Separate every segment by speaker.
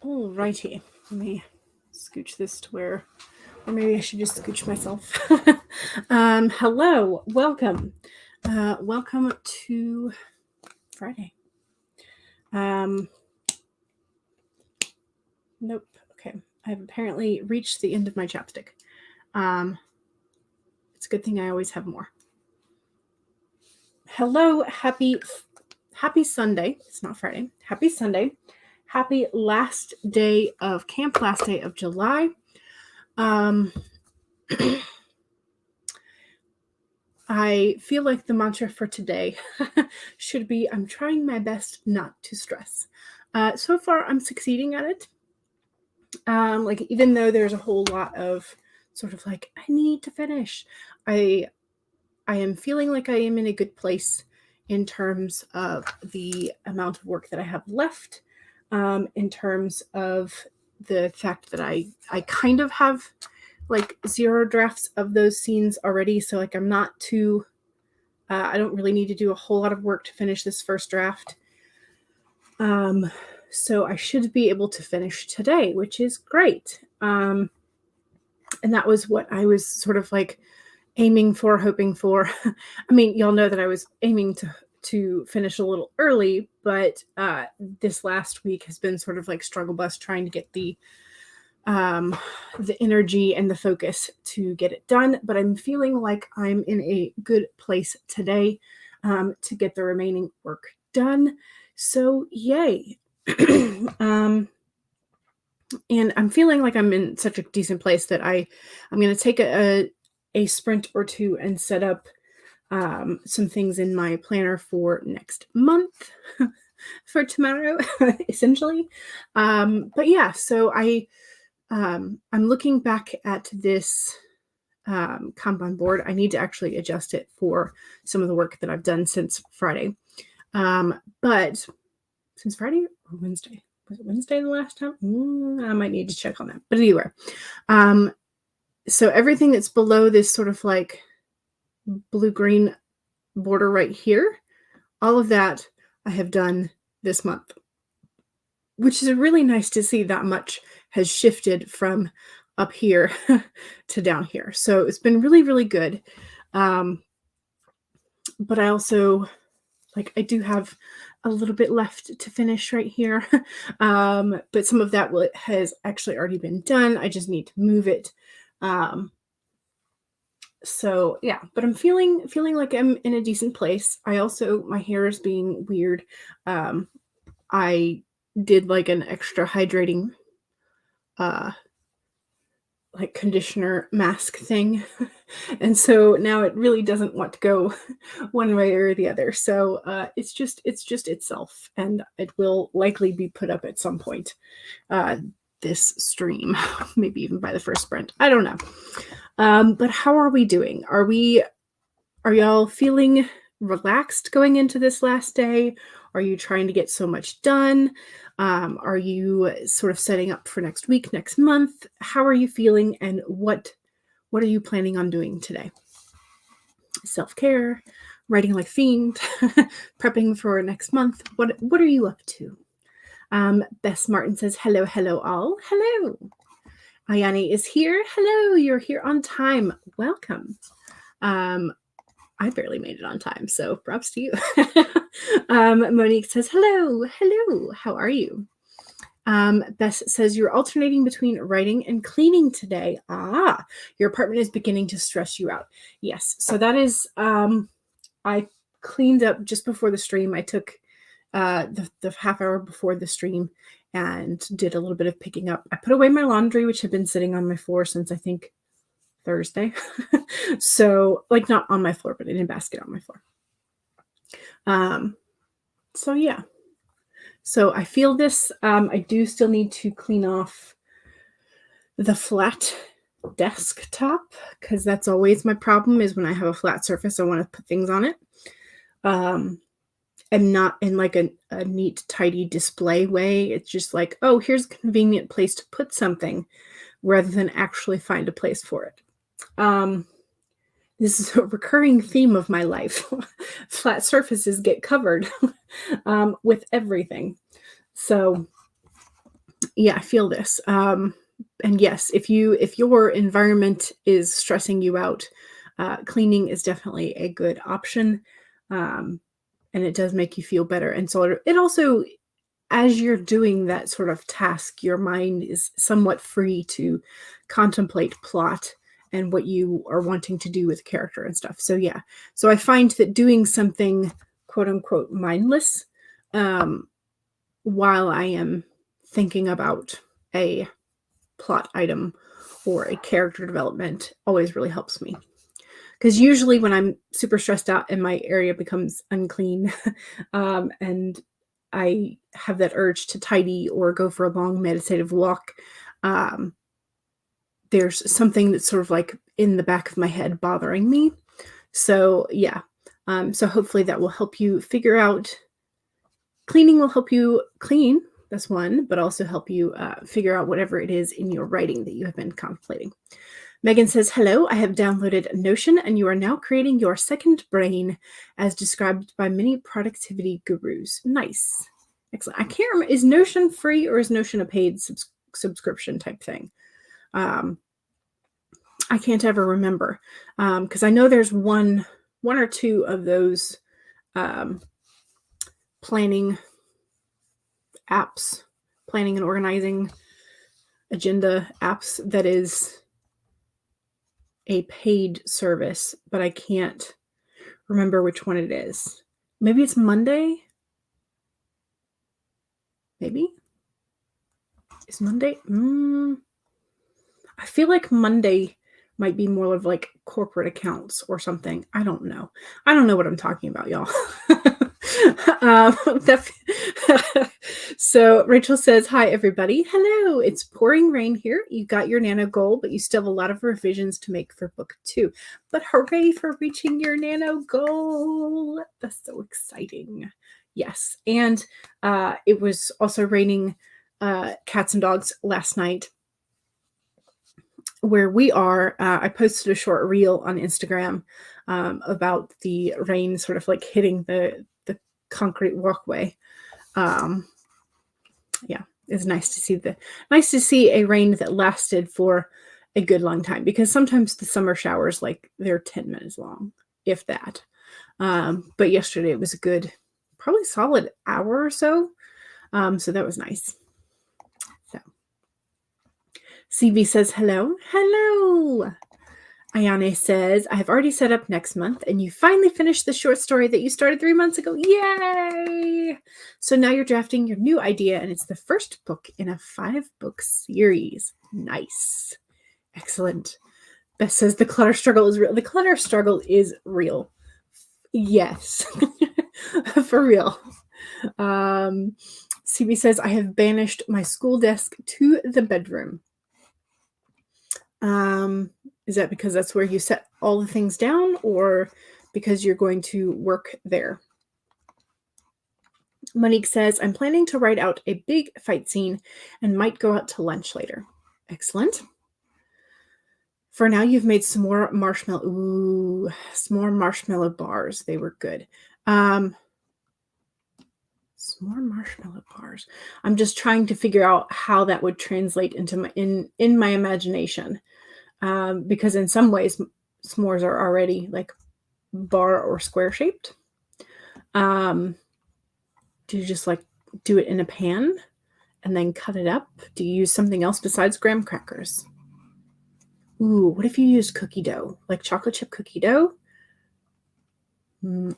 Speaker 1: Alrighty, let me scooch this to where, or maybe I should just scooch myself. Hello, welcome. Welcome to Friday. Nope. Okay, I've apparently reached the end of my chapstick. It's a good thing I always have more. Hello, happy Sunday. It's not Friday. Happy Sunday. Happy last day of camp, last day of July. I feel like the mantra for today should be, I'm trying my best not to stress. So far, I'm succeeding at it. Like, even though there's a whole lot of sort of like, I need to finish, I am feeling like I am in a good place in terms of the amount of work that I have left, in terms of the fact that I kind of have like 0 drafts of those scenes already. So like I'm not too, I don't really need to do a whole lot of work to finish this first draft. So I should be able to finish today, which is great. And that was what I was sort of like aiming for, hoping for. I mean, y'all know that I was aiming to finish a little early, but this last week has been sort of like struggle bus trying to get the energy and the focus to get it done. But I'm feeling like I'm in a good place today to get the remaining work done. So yay. And I'm feeling like I'm in such a decent place that I'm going to take a sprint or two and set up some things in my planner for next month for tomorrow, essentially. But yeah, so I'm looking back at this Kanban board. I need to actually adjust it for some of the work that I've done since Friday. But since Friday or Wednesday? Was it Wednesday the last time? I might need to check on that. But anyway, so everything that's below this sort of like blue-green border right here, all of that I have done this month, which is really nice to see that much has shifted from up here to down here. So it's been really, really good. But I also, like, I do have a little bit left to finish right here. But some of that has actually already been done. I just need to move it. So yeah, but I'm feeling like I'm in a decent place. I also, my hair is being weird. I did like an extra hydrating like conditioner mask thing. And so now it really doesn't want to go one way or the other. So it's just itself, and it will likely be put up at some point this stream, maybe even by the first sprint. I don't know. But how are we doing? Are y'all feeling relaxed going into this last day? Are you trying to get so much done? Are you sort of setting up for next week, next month? How are you feeling, and what are you planning on doing today? Self-care, writing like fiend, prepping for next month. What are you up to? Bess Martin says, hello all. Hello. Ayani is here. Hello, you're here on time. Welcome. I barely made it on time, so props to you. Monique says, hello, how are you? Bess says, you're alternating between writing and cleaning today. Your apartment is beginning to stress you out. Yes, so that is, I cleaned up just before the stream. I took the half hour before the stream and did a little bit of picking up. I put away my laundry, which had been sitting on my floor since I think Thursday. So like not on my floor, but in a basket on my floor. So yeah. So I feel this, I do still need to clean off the flat desktop, because that's always my problem, is when I have a flat surface, I want to put things on it. And not in like a neat, tidy display way. It's just like, oh, here's a convenient place to put something, rather than actually find a place for it. This is a recurring theme of my life. Flat surfaces get covered with everything. So Yeah, I feel this. And yes, if your environment is stressing you out, cleaning is definitely a good option. Um, and it does make you feel better. And so it also, as you're doing that sort of task, your mind is somewhat free to contemplate plot and what you are wanting to do with character and stuff. So yeah, so I find that doing something quote unquote mindless while I am thinking about a plot item or a character development always really helps me. Because usually when I'm super stressed out and my area becomes unclean and I have that urge to tidy or go for a long meditative walk, there's something that's sort of like in the back of my head bothering me. So yeah, so hopefully that will help you figure out. Cleaning will help you clean, that's one, but also help you figure out whatever it is in your writing that you have been contemplating. Megan says, hello, I have downloaded Notion and you are now creating your second brain as described by many productivity gurus. Nice. Excellent. I can't remember, is Notion free or is Notion a paid subscription type thing? I can't ever remember because I know there's one or two of those planning apps, planning and organizing agenda apps that is a paid service, but I can't remember which one it is. Maybe it's Monday. Maybe is Monday. I feel like Monday might be more of like corporate accounts or something. I don't know. I don't know what I'm talking about, y'all. So Rachel says, hi, everybody. Hello. It's pouring rain here. You got your nano goal, but you still have a lot of revisions to make for book 2. But hooray for reaching your nano goal. That's so exciting. Yes. And it was also raining cats and dogs last night. Where we are, I posted a short reel on Instagram about the rain sort of like hitting the concrete walkway. Yeah, it's nice to see a rain that lasted for a good long time, because sometimes the summer showers, like, they're 10 minutes long, if that. But yesterday it was a good, probably solid hour or so. So that was nice. So CB says, hello. Hello. Ayane says, I have already set up next month, and you finally finished the short story that you started 3 months ago. Yay! So now you're drafting your new idea, and it's the first book in a 5-book series. Nice. Excellent. Beth says, the clutter struggle is real. The clutter struggle is real. Yes. For real. CB says, I have banished my school desk to the bedroom. Is that because that's where you set all the things down, or because you're going to work there? Monique says, I'm planning to write out a big fight scene and might go out to lunch later. Excellent. For now, you've made s'more marshmallow bars. They were good. S'more marshmallow bars. I'm just trying to figure out how that would translate into in my imagination. Because in some ways, s'mores are already like bar or square shaped. Do you just like do it in a pan and then cut it up? Do you use something else besides graham crackers? Ooh, what if you use cookie dough, like chocolate chip cookie dough?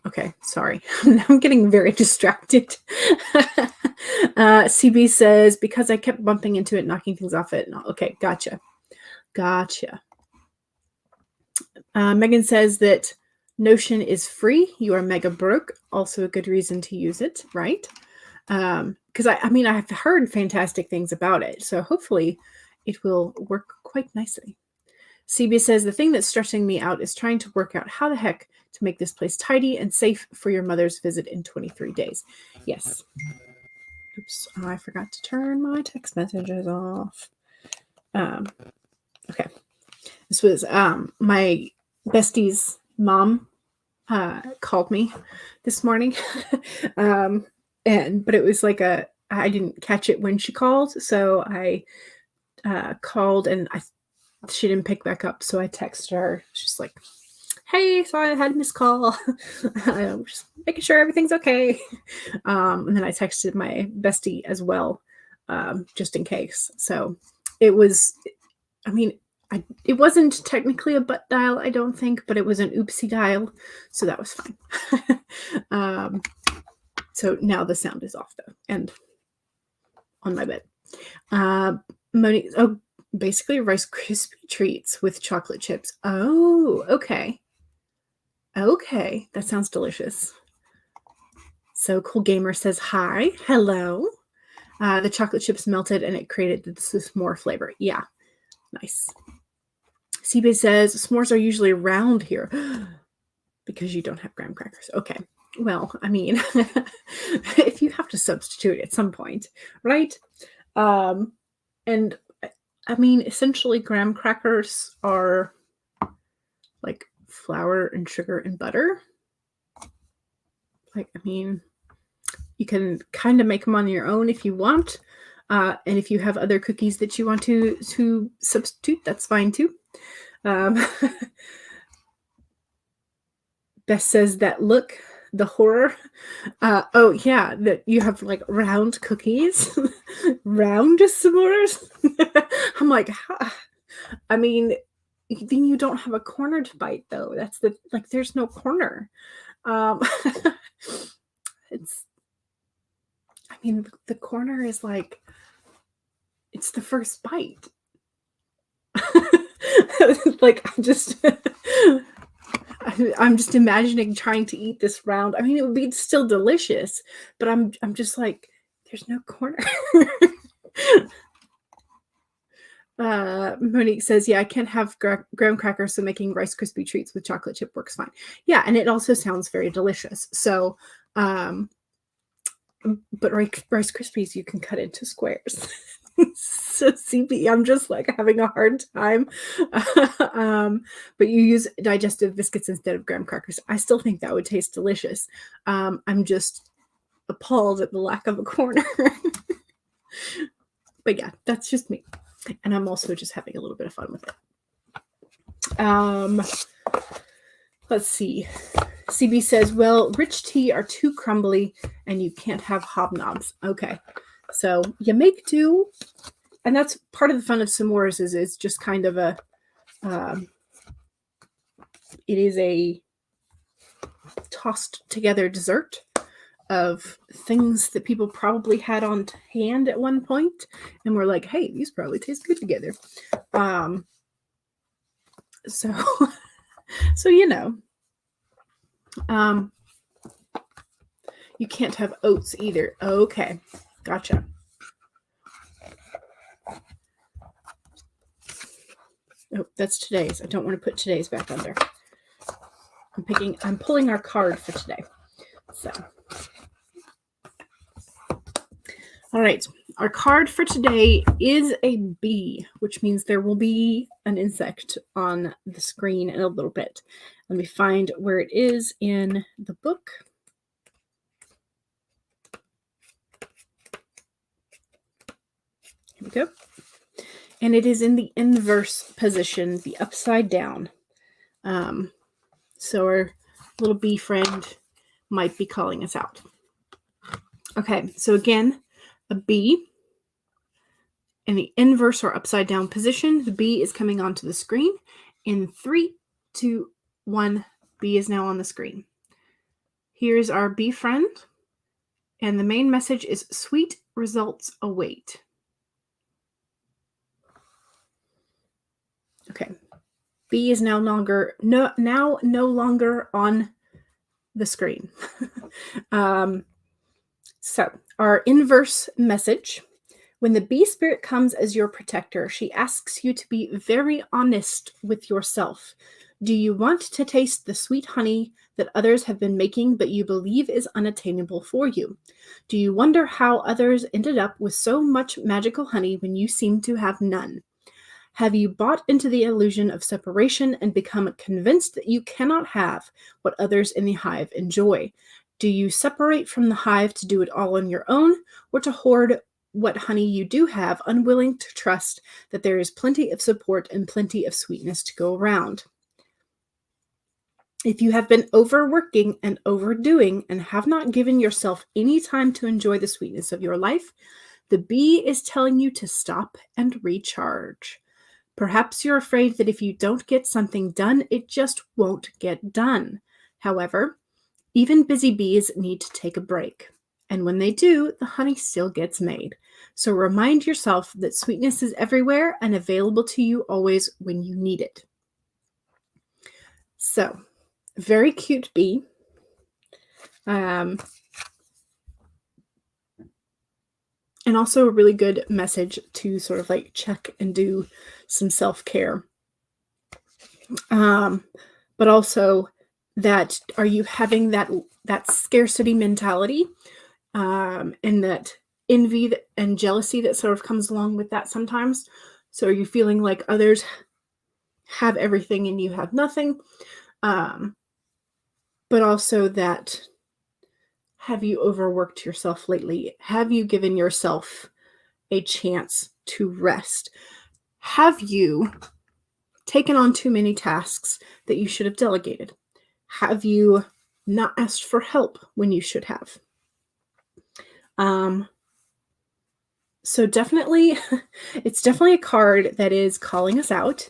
Speaker 1: Okay, sorry. Now I'm getting very distracted. CB says, because I kept bumping into it, knocking things off it. Okay, gotcha. Megan says that Notion is free. You are mega broke. Also a good reason to use it, right? Because I mean, I've heard fantastic things about it. So hopefully it will work quite nicely. CB says, the thing that's stressing me out is trying to work out how the heck to make this place tidy and safe for your mother's visit in 23 days. Yes. Oops, I forgot to turn my text messages off. Okay. This was my bestie's mom called me this morning. But it was like a I didn't catch it when she called, so I called and she didn't pick back up, so I texted her. She's like, "Hey, sorry I had a missed call. I'm just making sure everything's okay." And then I texted my bestie as well, just in case. So it was, I mean, it wasn't technically a butt dial, I don't think, but it was an oopsie dial, so that was fine. So now the sound is off though, and on my bed. Monique, basically Rice Krispie treats with chocolate chips. Oh, okay. Okay, that sounds delicious. So Cool Gamer says hi, hello. The chocolate chips melted and it created the s'more flavor. Yeah, nice. Seabay says s'mores are usually round here because you don't have graham crackers. Okay, well, I mean, if you have to substitute at some point, right? And I mean, essentially, graham crackers are like flour and sugar and butter. Like, I mean, you can kind of make them on your own if you want. And if you have other cookies that you want to substitute, that's fine too. Beth says that look, the horror. Oh yeah, that you have like round cookies, round s'mores. I'm like, I mean, then you don't have a corner to bite though. That's there's no corner. It's, I mean, the corner is like, it's the first bite. Like, I'm just imagining trying to eat this round. I mean, it would be still delicious, but I'm just like, there's no corner. Monique says, yeah, I can't have graham crackers, so making Rice Krispie treats with chocolate chip works fine. Yeah, and it also sounds very delicious. So, but Rice Krispies you can cut into squares. So CB, I'm just like having a hard time. But you use digestive biscuits instead of graham crackers. I still think that would taste delicious. I'm just appalled at the lack of a corner. But yeah, that's just me. And I'm also just having a little bit of fun with it. Let's see. CB says, well, rich tea are too crumbly and you can't have hobnobs. Okay. So you make do. And that's part of the fun of s'mores is it's just kind of a, it is a tossed together dessert of things that people probably had on hand at one point. And we're like, hey, these probably taste good together. So, you know, you can't have oats either. Okay. Gotcha. Oh, that's today's. I don't want to put today's back on there. I'm pulling our card for today. So, all right. Our card for today is a bee, which means there will be an insect on the screen in a little bit. Let me find where it is in the book. Here we go. And it is in the inverse position, the upside down. So our little bee friend might be calling us out. Okay, so again, a bee in the inverse or upside down position. The bee is coming onto the screen. In 3, 2, 1, bee is now on the screen. Here's our bee friend. And the main message is sweet results await. Okay, B is no longer on the screen. So our inverse message: when the bee spirit comes as your protector, she asks you to be very honest with yourself. Do you want to taste the sweet honey that others have been making but you believe is unattainable for you? Do you wonder how others ended up with so much magical honey when you seem to have none? Have you bought into the illusion of separation and become convinced that you cannot have what others in the hive enjoy? Do you separate from the hive to do it all on your own, or to hoard what honey you do have, unwilling to trust that there is plenty of support and plenty of sweetness to go around? If you have been overworking and overdoing and have not given yourself any time to enjoy the sweetness of your life, the bee is telling you to stop and recharge. Perhaps you're afraid that if you don't get something done, it just won't get done. However, even busy bees need to take a break. And when they do, the honey still gets made. So remind yourself that sweetness is everywhere and available to you always when you need it. So, very cute bee. And also a really good message to sort of like check and do some self-care. But also that, are you having that scarcity mentality, and that envy and jealousy that sort of comes along with that sometimes? So are you feeling like others have everything and you have nothing? But also that, have you overworked yourself lately? Have you given yourself a chance to rest? Have you taken on too many tasks that you should have delegated? Have you not asked for help when you should have? So definitely, it's definitely a card that is calling us out,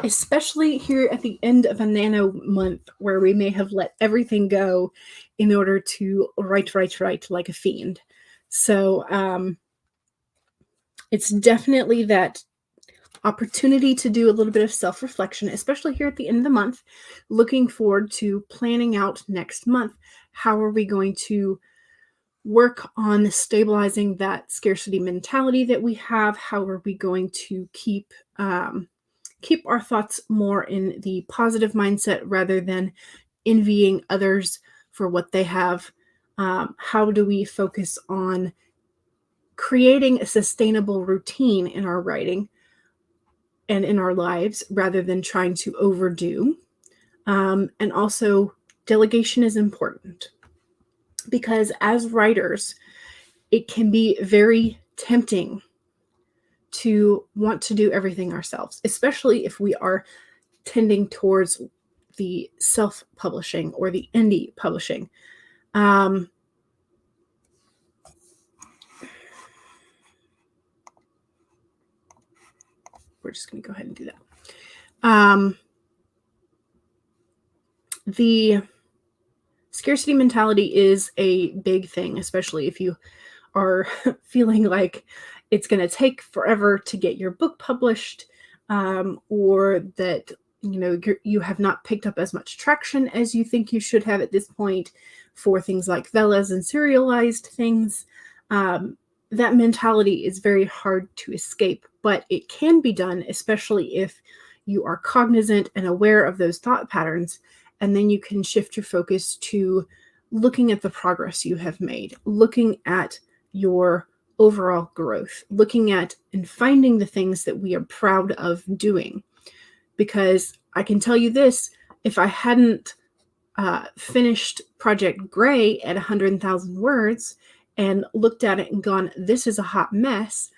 Speaker 1: especially here at the end of a nano month where we may have let everything go in order to write like a fiend. So it's definitely that opportunity to do a little bit of self-reflection, especially here at the end of the month, looking forward to planning out next month. How are we going to work on stabilizing that scarcity mentality that we have? How are we going to keep our thoughts more in the positive mindset rather than envying others for what they have? How do we focus on creating a sustainable routine in our writing and in our lives rather than trying to overdo? And also, delegation is important, because as writers, it can be very tempting to want to do everything ourselves, especially if we are tending towards the self-publishing or the indie publishing. We're just going to go ahead and do that. The scarcity mentality is a big thing, especially if you are feeling like it's going to take forever to get your book published, or that you have not picked up as much traction as you think you should have at this point for things like velas and serialized things. That mentality is very hard to escape, but it can be done, especially if you are cognizant and aware of those thought patterns. And then you can shift your focus to looking at the progress you have made, looking at your overall growth, looking at and finding the things that we are proud of doing. Because I can tell you this, if I hadn't finished Project Gray at 100,000 words and looked at it and gone, this is a hot mess,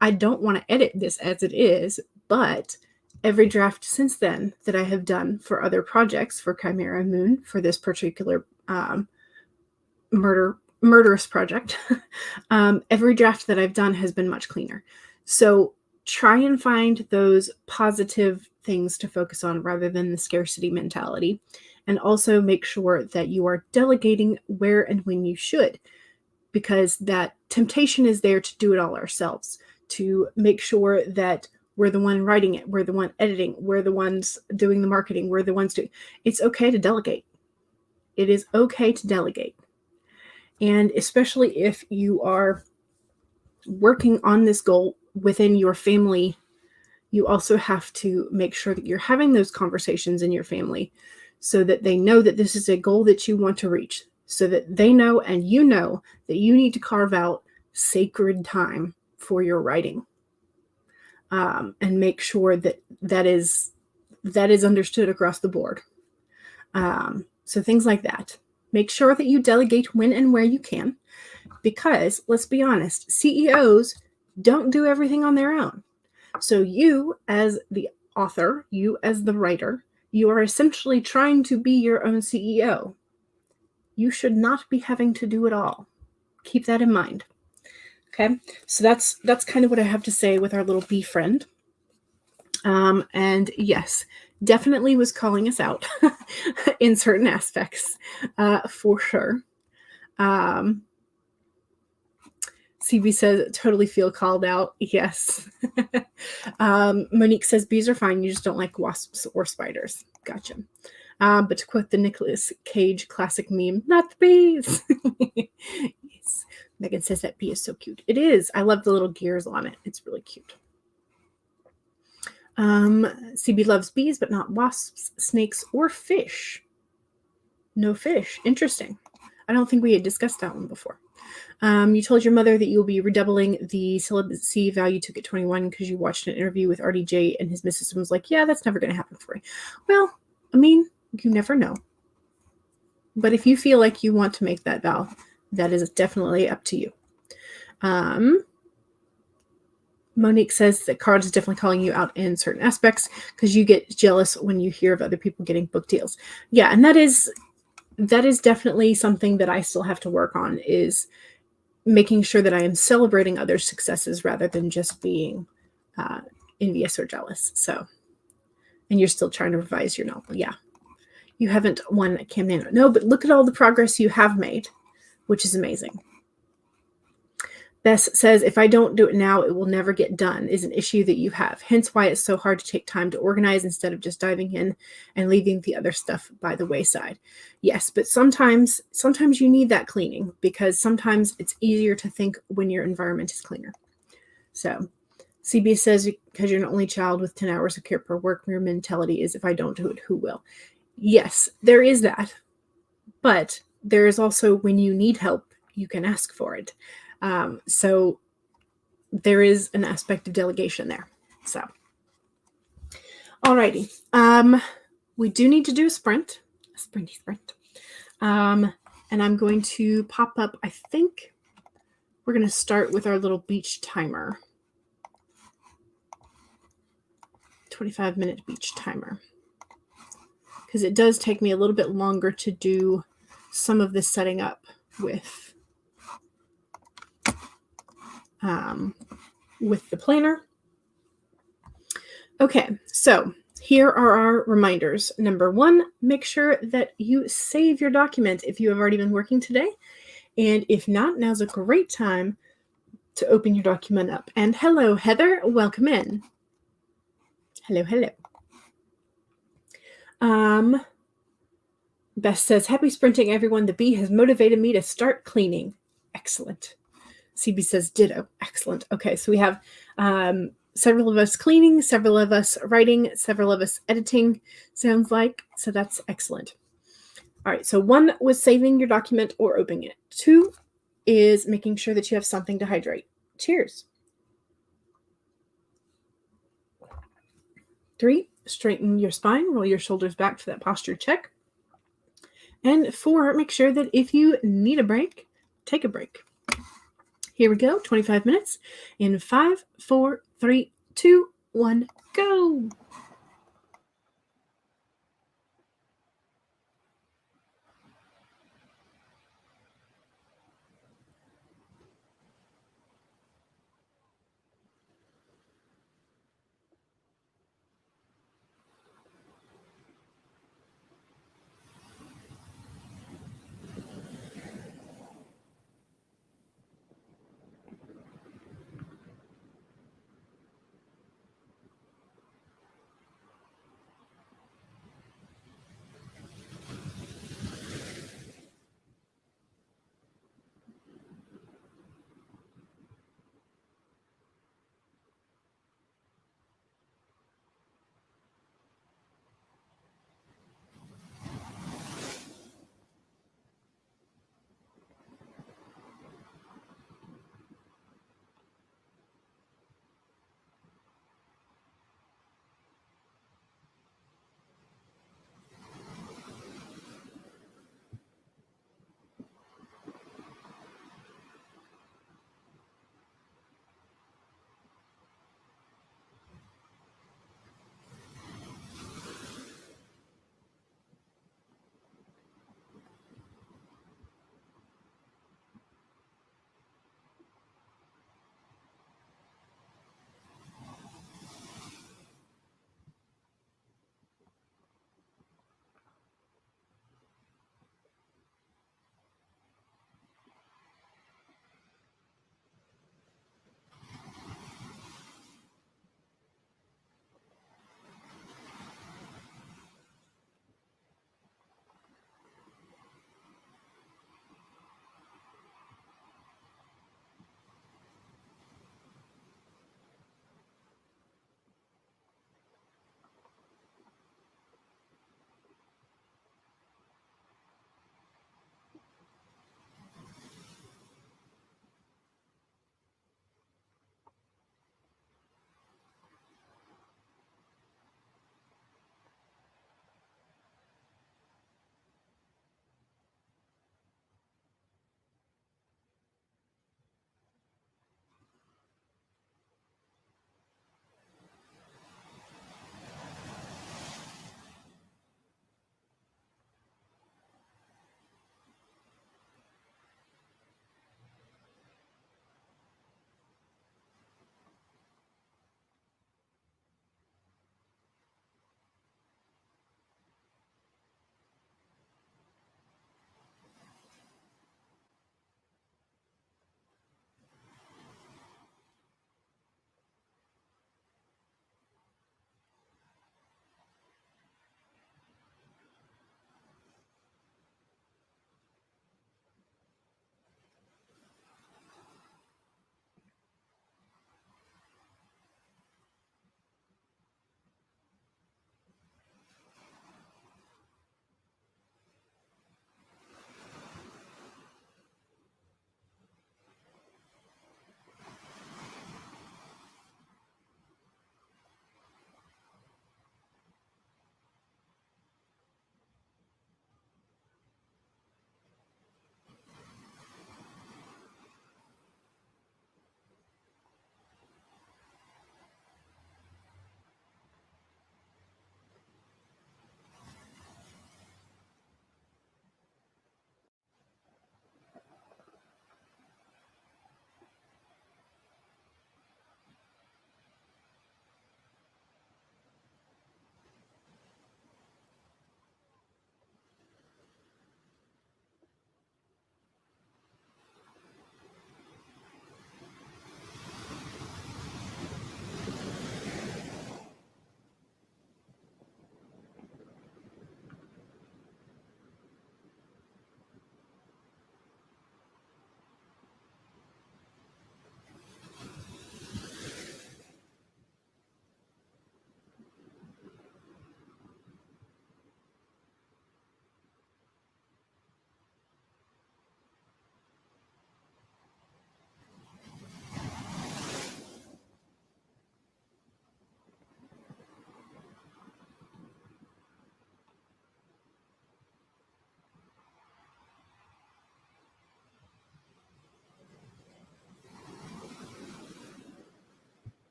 Speaker 1: I don't want to edit this as it is, but every draft since then that I have done for other projects, for Chimera Moon, for this particular murderous project, every draft that I've done has been much cleaner. So try and find those positive things to focus on rather than the scarcity mentality. And also make sure that you are delegating where and when you should, because that temptation is there to do it all ourselves, to make sure that we're the one writing it, we're the one editing, we're the ones doing the marketing, we're the ones doing. It's okay to delegate. It is okay to delegate. And especially if you are working on this goal within your family, you also have to make sure that you're having those conversations in your family so that they know that this is a goal that you want to reach, so that they know and you know that you need to carve out sacred time for your writing, and make sure that that is understood across the board. So things like that. Make sure that you delegate when and where you can, because let's be honest, CEOs don't do everything on their own. So you as the author, you as the writer, you are essentially trying to be your own CEO. You should not be having to do it all. Keep that in mind. Okay, so that's kind of what I have to say with our little bee friend. And yes, definitely was calling us out in certain aspects, for sure. CB says, totally feel called out. Yes. Monique says, bees are fine. You just don't like wasps or spiders. Gotcha. But to quote the Nicolas Cage classic meme, not the bees. Yes. Megan says that bee is so cute. It is. I love the little gears on it. It's really cute. CB loves bees, but not wasps, snakes, or fish. No fish. Interesting. I don't think we had discussed that one before. You told your mother that you'll be redoubling the celibacy vow you took at 21 because you watched an interview with RDJ and his missus was like, yeah, that's never going to happen for you. Well, I mean, you never know. But if you feel like you want to make that vow, that is definitely up to you. Monique says that cards is definitely calling you out in certain aspects because you get jealous when you hear of other people getting book deals. Yeah, and that is definitely something that I still have to work on, is making sure that I am celebrating others' successes rather than just being envious or jealous. So, and you're still trying to revise your novel. Yeah. You haven't won a Cam. No, but look at all the progress you have made, which is amazing. Bess says, if I don't do it now, it will never get done, is an issue that you have. Hence why it's so hard to take time to organize instead of just diving in and leaving the other stuff by the wayside. Yes, but sometimes you need that cleaning, because sometimes it's easier to think when your environment is cleaner. So CB says, because you're an only child with 10 hours of care per work, your mentality is, if I don't do it, who will? Yes, there is that. But there is also, when you need help, you can ask for it. So there is an aspect of delegation there. So, alrighty. We do need to do a sprint. And I'm going to pop up, I think we're going to start with our little beach timer. 25-minute beach timer. Because it does take me a little bit longer to do some of this setting up with the planner. Okay, so here are our reminders. Number 1, make sure that you save your document if you have already been working today. And if not, now's a great time to open your document up. And hello, Heather. Welcome in. Hello. Beth says, happy sprinting, everyone. The bee has motivated me to start cleaning. Excellent. CB says, ditto. Excellent. Okay, so we have several of us cleaning, several of us writing, several of us editing, sounds like. So that's excellent. All right, so 1 was saving your document or opening it. 2 is making sure that you have something to hydrate. Cheers. 3, straighten your spine, roll your shoulders back for that posture check. And 4, make sure that if you need a break, take a break. Here we go, 25 minutes in 5, 4, 3, 2, 1, go.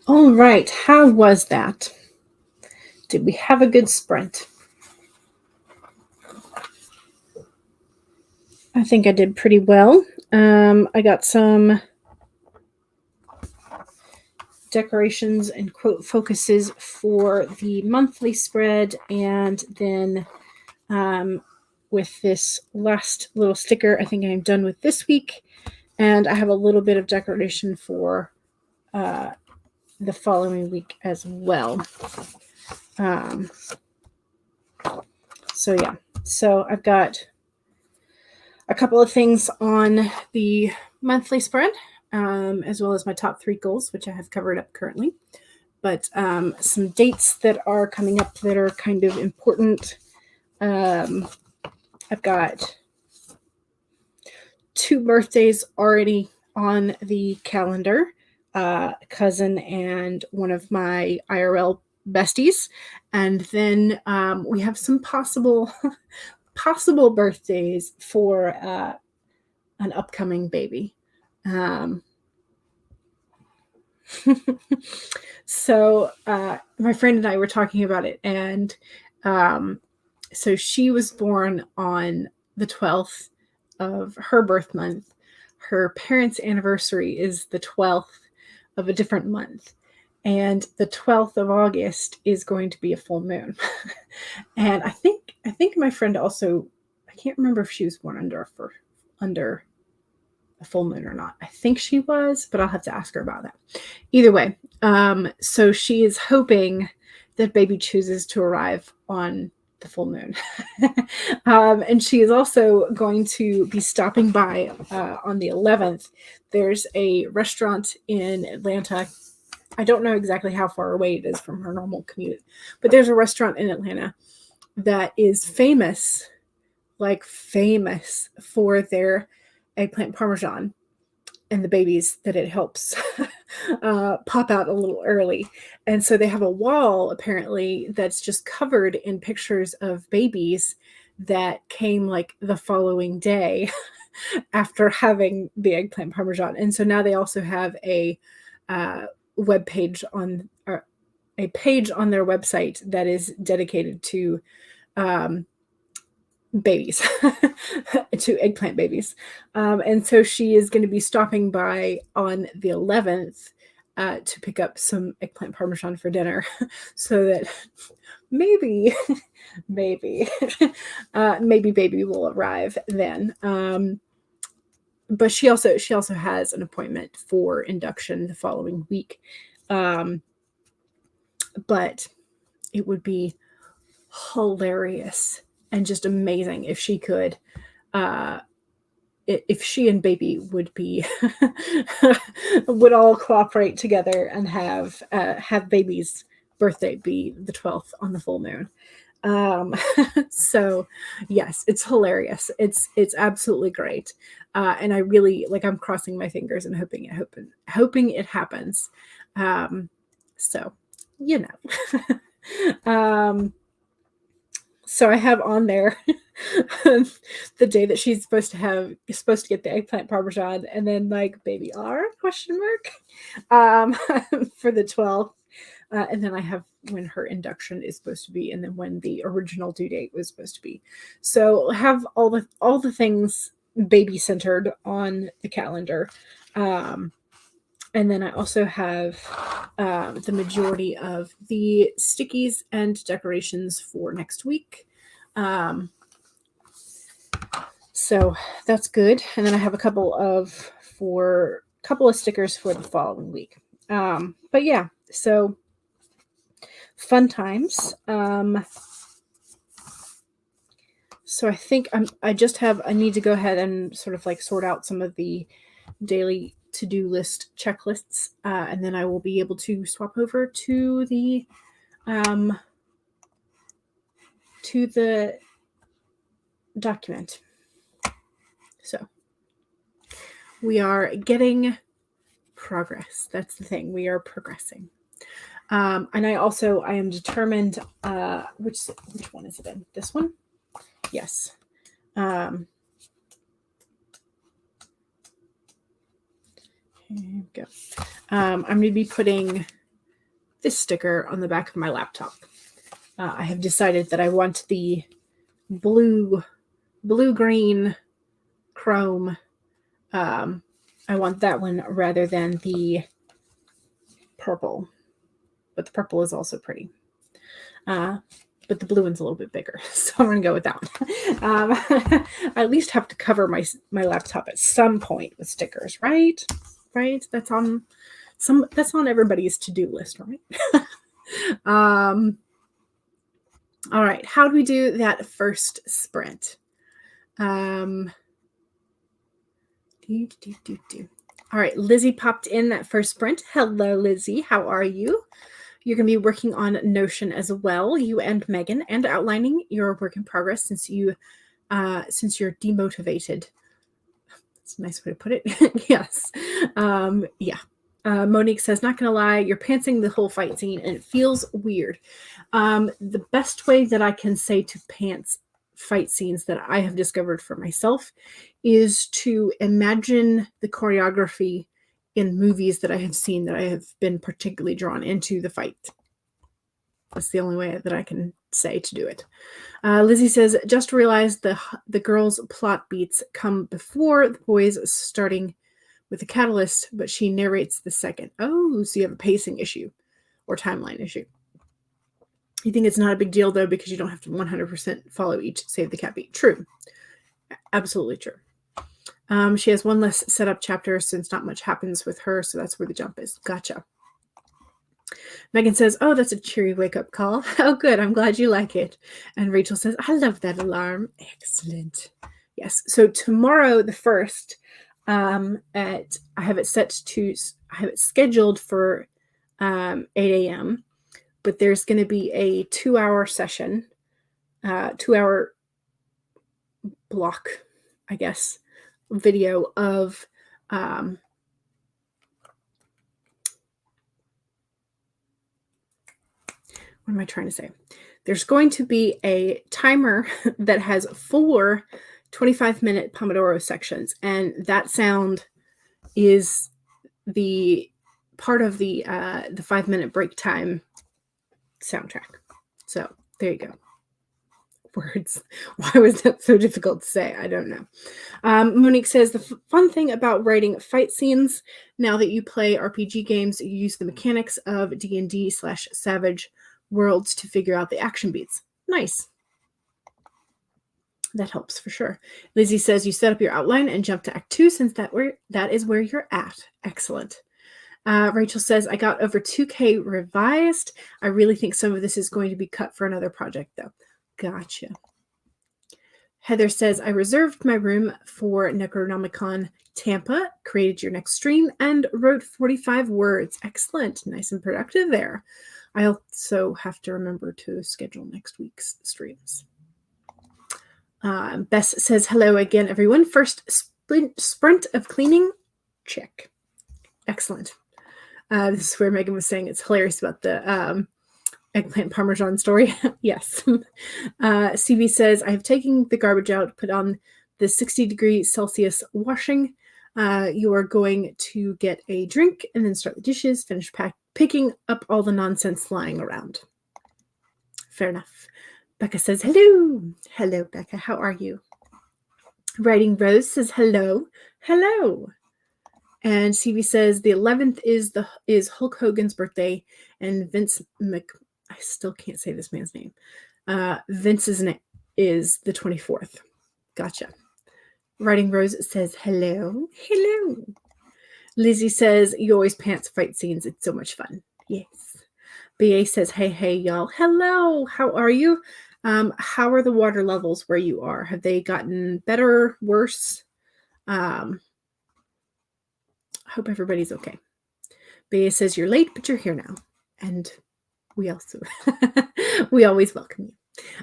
Speaker 1: All right, how was that? Did we have a good sprint? I think I did pretty well. I got some decorations and quote focuses for the monthly spread, and then with this last little sticker, I think I'm done with this week, and I have a little bit of decoration for the following week as well. So yeah, so I've got a couple of things on the monthly spread, as well as my top 3 goals, which I have covered up currently. But some dates that are coming up that are kind of important. I've got 2 birthdays already on the calendar, a cousin and one of my IRL besties. And then we have some possible birthdays for an upcoming baby. So my friend and I were talking about it, and so she was born on the 12th of her birth month. Her parents' anniversary is the 12th of a different month, and the 12th of August is going to be a full moon. And I think my friend also, I can't remember if she was born under a full moon or not. I think she was, but I'll have to ask her about that. Either way, so she is hoping that baby chooses to arrive on the full moon. And she is also going to be stopping by on the 11th. There's a restaurant in Atlanta. I don't know exactly how far away it is from her normal commute, but there's a restaurant in Atlanta that is famous for their eggplant parmesan and the babies that it helps pop out a little early. And so they have a wall apparently that's just covered in pictures of babies that came like the following day after having the eggplant parmesan. And so now they also have a web page on, or a page on their website that is dedicated to babies, to eggplant babies. And so she is going to be stopping by on the 11th to pick up some eggplant parmesan for dinner, so that maybe baby will arrive then. But she also has an appointment for induction the following week. But it would be hilarious and just amazing if she could, if she and baby would be would all cooperate together and have baby's birthday be the 12th on the full moon. So yes, it's hilarious. It's absolutely great. And I really, like, I'm crossing my fingers and hoping it happens. So, you know. So I have on there the day that she's supposed to get the eggplant parmesan, and then like baby R ? For the 12th. And then I have when her induction is supposed to be, and then when the original due date was supposed to be. So have all the things baby centered on the calendar. And then I also have the majority of the stickies and decorations for next week. So that's good. And then I have a couple of stickers for the following week. But yeah, so fun times. So I think I need to go ahead and sort of like sort out some of the daily to-do list checklists, and then I will be able to swap over to the document. So we are getting progress. That's the thing. We are progressing. And I am determined, which one is it in? This one? Yes. Here we go. I'm going to be putting this sticker on the back of my laptop. I have decided that I want the blue-green chrome. I want that one rather than the purple. But the purple is also pretty. But the blue one's a little bit bigger, so I'm going to go with that one. I at least have to cover my laptop at some point with stickers, right? Right? That's on everybody's to-do list, right? All right, how do we do that first sprint? All right, Lizzie popped in that first sprint. Hello, Lizzie. How are you? You're going to be working on Notion as well, you and Megan, and outlining your work in progress since you're demotivated. That's a nice way to put it. Yes. Yeah. Monique says, not going to lie, you're pantsing the whole fight scene, and it feels weird. The best way that I can say to pants fight scenes that I have discovered for myself is to imagine the choreography in movies that I have seen that I have been particularly drawn into the fight. That's the only way that I can say to do it. Lizzie says, just realized the girls' plot beats come before the boys starting with the catalyst, but she narrates the second. Oh, so you have a pacing issue or timeline issue. You think it's not a big deal, though, because you don't have to 100% follow each Save the Cat beat. True. Absolutely true. She has one less setup chapter since not much happens with her, so that's where the jump is. Gotcha. Megan says, oh, that's a cheery wake-up call. Oh, good. I'm glad you like it. And Rachel says, I love that alarm. Excellent. Yes. So tomorrow, the 1st, I have it scheduled for 8 a.m., but there's going to be a 2-hour session, 2-hour block, I guess, video of what am I trying to say? There's going to be a timer that has 4 25-minute Pomodoro sections, and that sound is the part of the 5-minute break time soundtrack. So there you go. Words. Why was that so difficult to say? I don't know. Monique says, the fun thing about writing fight scenes, now that you play RPG games, you use the mechanics of D&D/Savage Worlds to figure out the action beats. Nice. That helps for sure. Lizzie says, you set up your outline and jump to Act 2 since that is where you're at. Excellent. Rachel says, I got over 2K revised. I really think some of this is going to be cut for another project, though. Gotcha. Heather says, I reserved my room for Necronomicon Tampa, created your next stream, and wrote 45 words. Excellent. Nice and productive there. I also have to remember to schedule next week's streams. Bess says, hello again, everyone. First sprint of cleaning. Check. Excellent. This is where Megan was saying it's hilarious about the eggplant parmesan story. Yes. CB says, I have taken the garbage out, put on the 60°C washing. You are going to get a drink and then start the dishes, finish picking up all the nonsense lying around. Fair enough. Becca says, hello. Hello, Becca. How are you? Writing Rose says, hello. Hello. And CB says, the 11th is Hulk Hogan's birthday, and I still can't say this man's name. Vince's name is the 24th. Gotcha. Writing Rose says, hello. Hello. Lizzie says, you always pants fight scenes. It's so much fun. Yes. BA says, hey, y'all. Hello. How are you? How are the water levels where you are? Have they gotten better, worse? Hope everybody's okay. BA says, you're late, but you're here now. And we always welcome you.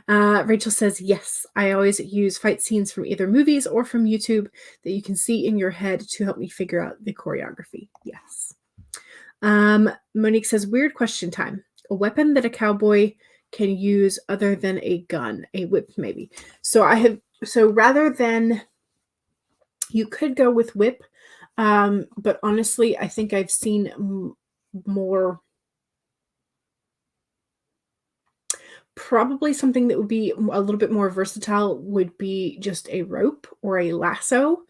Speaker 1: Rachel says, yes, I always use fight scenes from either movies or from YouTube that you can see in your head to help me figure out the choreography. Yes. Monique says, weird question time. A weapon that a cowboy can use other than a gun, a whip maybe. So rather than, you could go with whip, but honestly, I think I've seen more Probably something that would be a little bit more versatile would be just a rope or a lasso,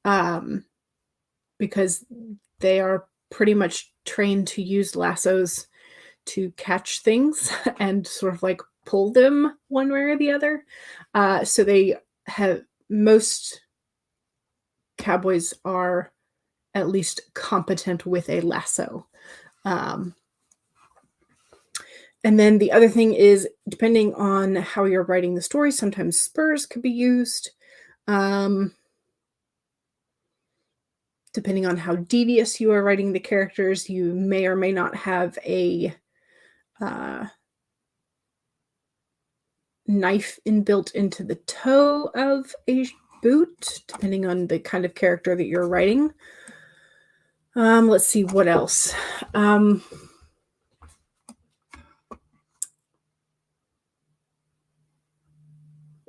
Speaker 1: um, because they are pretty much trained to use lassos to catch things and sort of like pull them one way or the other. So they have most cowboys are at least competent with a lasso. Um, and then the other thing is, depending on how you're writing the story, sometimes spurs could be used. Depending on how devious you are writing the characters, you may or may not have a knife inbuilt into the toe of a boot, depending on the kind of character that you're writing. Let's see what else.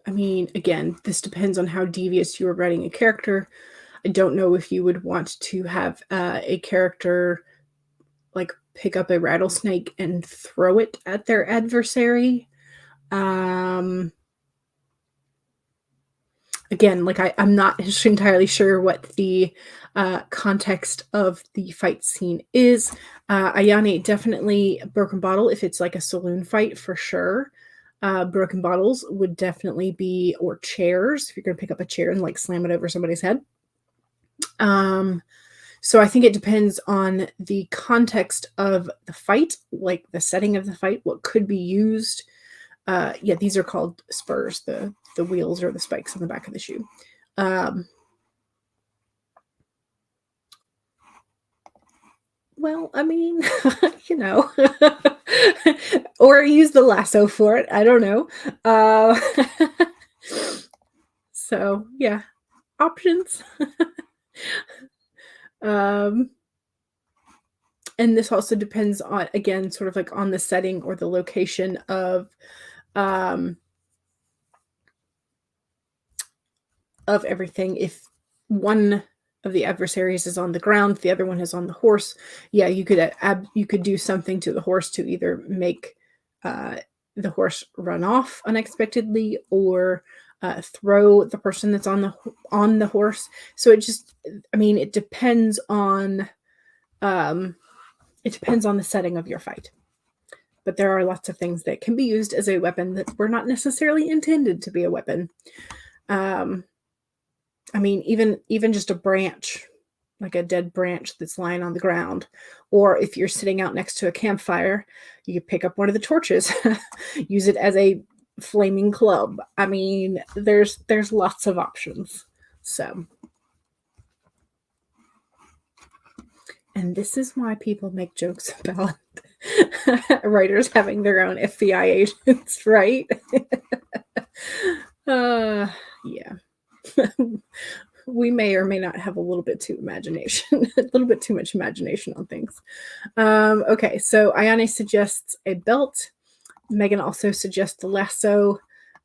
Speaker 1: I mean, again, this depends on how devious you are writing a character. I don't know if you would want to have a character like pick up a rattlesnake and throw it at their adversary. Again, like I'm not entirely sure what the context of the fight scene is. Ayane, definitely broken bottle if it's like a saloon fight for sure. Broken bottles would definitely be, or chairs, if you're going to pick up a chair and like slam it over somebody's head. So I think it depends on the context of the fight, like the setting of the fight, what could be used. Yeah, these are called spurs, the wheels or the spikes on the back of the shoe. Well, I mean, you know, or use the lasso for it. I don't know. So yeah, options. And this also depends on, again, sort of like on the setting or the location of everything. If one of the adversaries is on the ground, the other one is on the horse. Yeah, you could do something to the horse to either make the horse run off unexpectedly or throw the person that's on the horse. So it just, I mean, it depends on the setting of your fight. But there are lots of things that can be used as a weapon that were not necessarily intended to be a weapon. I mean, even just a branch, like a dead branch that's lying on the ground, or if you're sitting out next to a campfire, you could pick up one of the torches, use it as a flaming club. I mean, there's lots of options. So, and this is why people make jokes about writers having their own FBI agents, right? Yeah. We may or may not have a little bit too much imagination on things. Okay, so Ayane suggests a belt. Megan also suggests the lasso.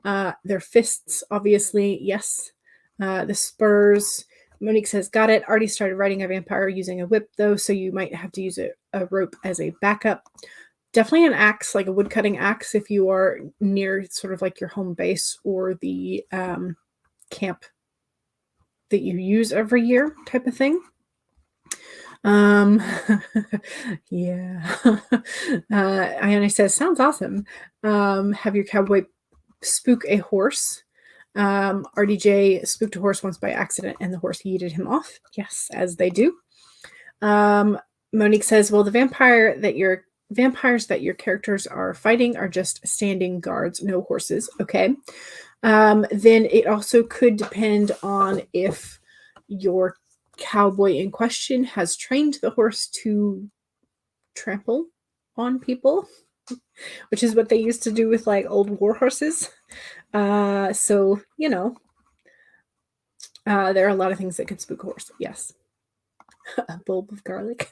Speaker 1: Their fists, obviously, yes. The spurs. Monique says, got it. Already started writing a vampire using a whip, though, so you might have to use a rope as a backup. Definitely an axe, like a woodcutting axe, if you are near sort of like your home base or the camp that you use every year type of thing. Yeah. Ayane says, sounds awesome. Have your cowboy spook a horse. RDJ spooked a horse once by accident and the horse yeeted him off. Yes, as they do. Monique says, well, the vampires that your characters are fighting are just standing guards, no horses. Okay. Then it also could depend on if your cowboy in question has trained the horse to trample on people, which is what they used to do with like old war horses. So, you know, there are a lot of things that could spook a horse. Yes. A bulb of garlic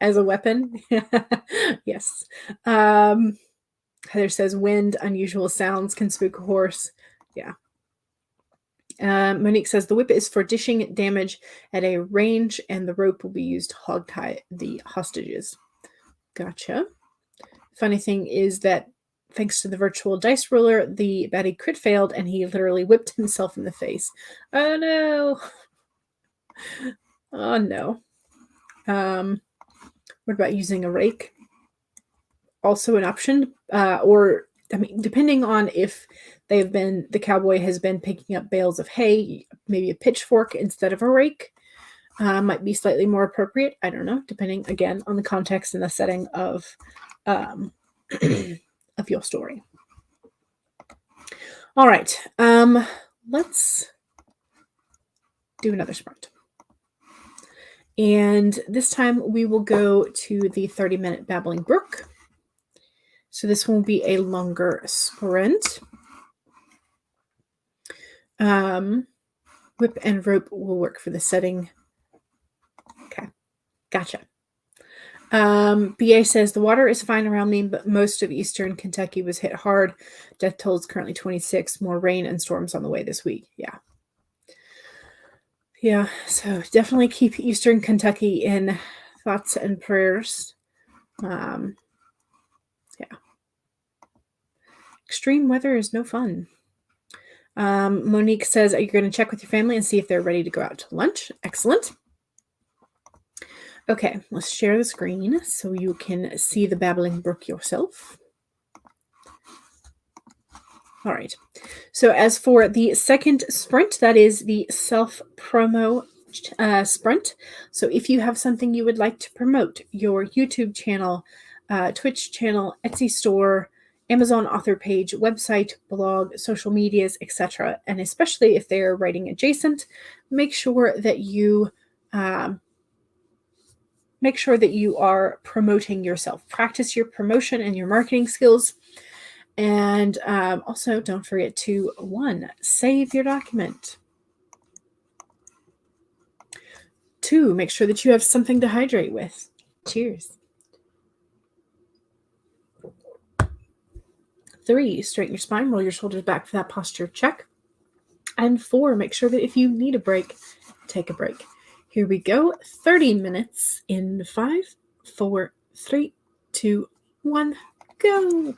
Speaker 1: as a weapon. Yes. Heather says wind, unusual sounds can spook a horse. Yeah. Monique says the whip is for dishing damage at a range and the rope will be used to hogtie the hostages. Gotcha. Funny thing is that thanks to the virtual dice roller, the baddie crit failed, and he literally whipped himself in the face. Oh no! Oh no. What about using a rake? Also an option, or I mean, depending on if the cowboy has been picking up bales of hay, maybe a pitchfork instead of a rake might be slightly more appropriate. I don't know, depending again on the context and the setting of of your story. All right, let's do another sprint. And this time we will go to the 30-minute Babbling Brook. So this will be a longer sprint. Whip and rope will work for the setting. Okay, gotcha. BA says, the water is fine around me, but most of eastern Kentucky was hit hard. Death toll is currently 26. More rain and storms on the way this week. Yeah. Yeah, so definitely keep eastern Kentucky in thoughts and prayers. Yeah. Extreme weather is no fun. Monique says, are you going to check with your family and see if they're ready to go out to lunch? Excellent. Okay, let's share the screen so you can see the Babbling Brook yourself. All right. So as for the second sprint, that is the self-promo sprint. So if you have something you would like to promote, your YouTube channel, Twitch channel, Etsy store, Amazon author page, website, blog, social medias, etc., and especially if they're writing adjacent, make sure that you are promoting yourself. Practice your promotion and your marketing skills. And also, don't forget to, 1, save your document. 2, make sure that you have something to hydrate with. Cheers. 3, straighten your spine, roll your shoulders back for that posture check. And 4, make sure that if you need a break, take a break. Here we go. 30 minutes in 5, 4, 3, 2, 1, go.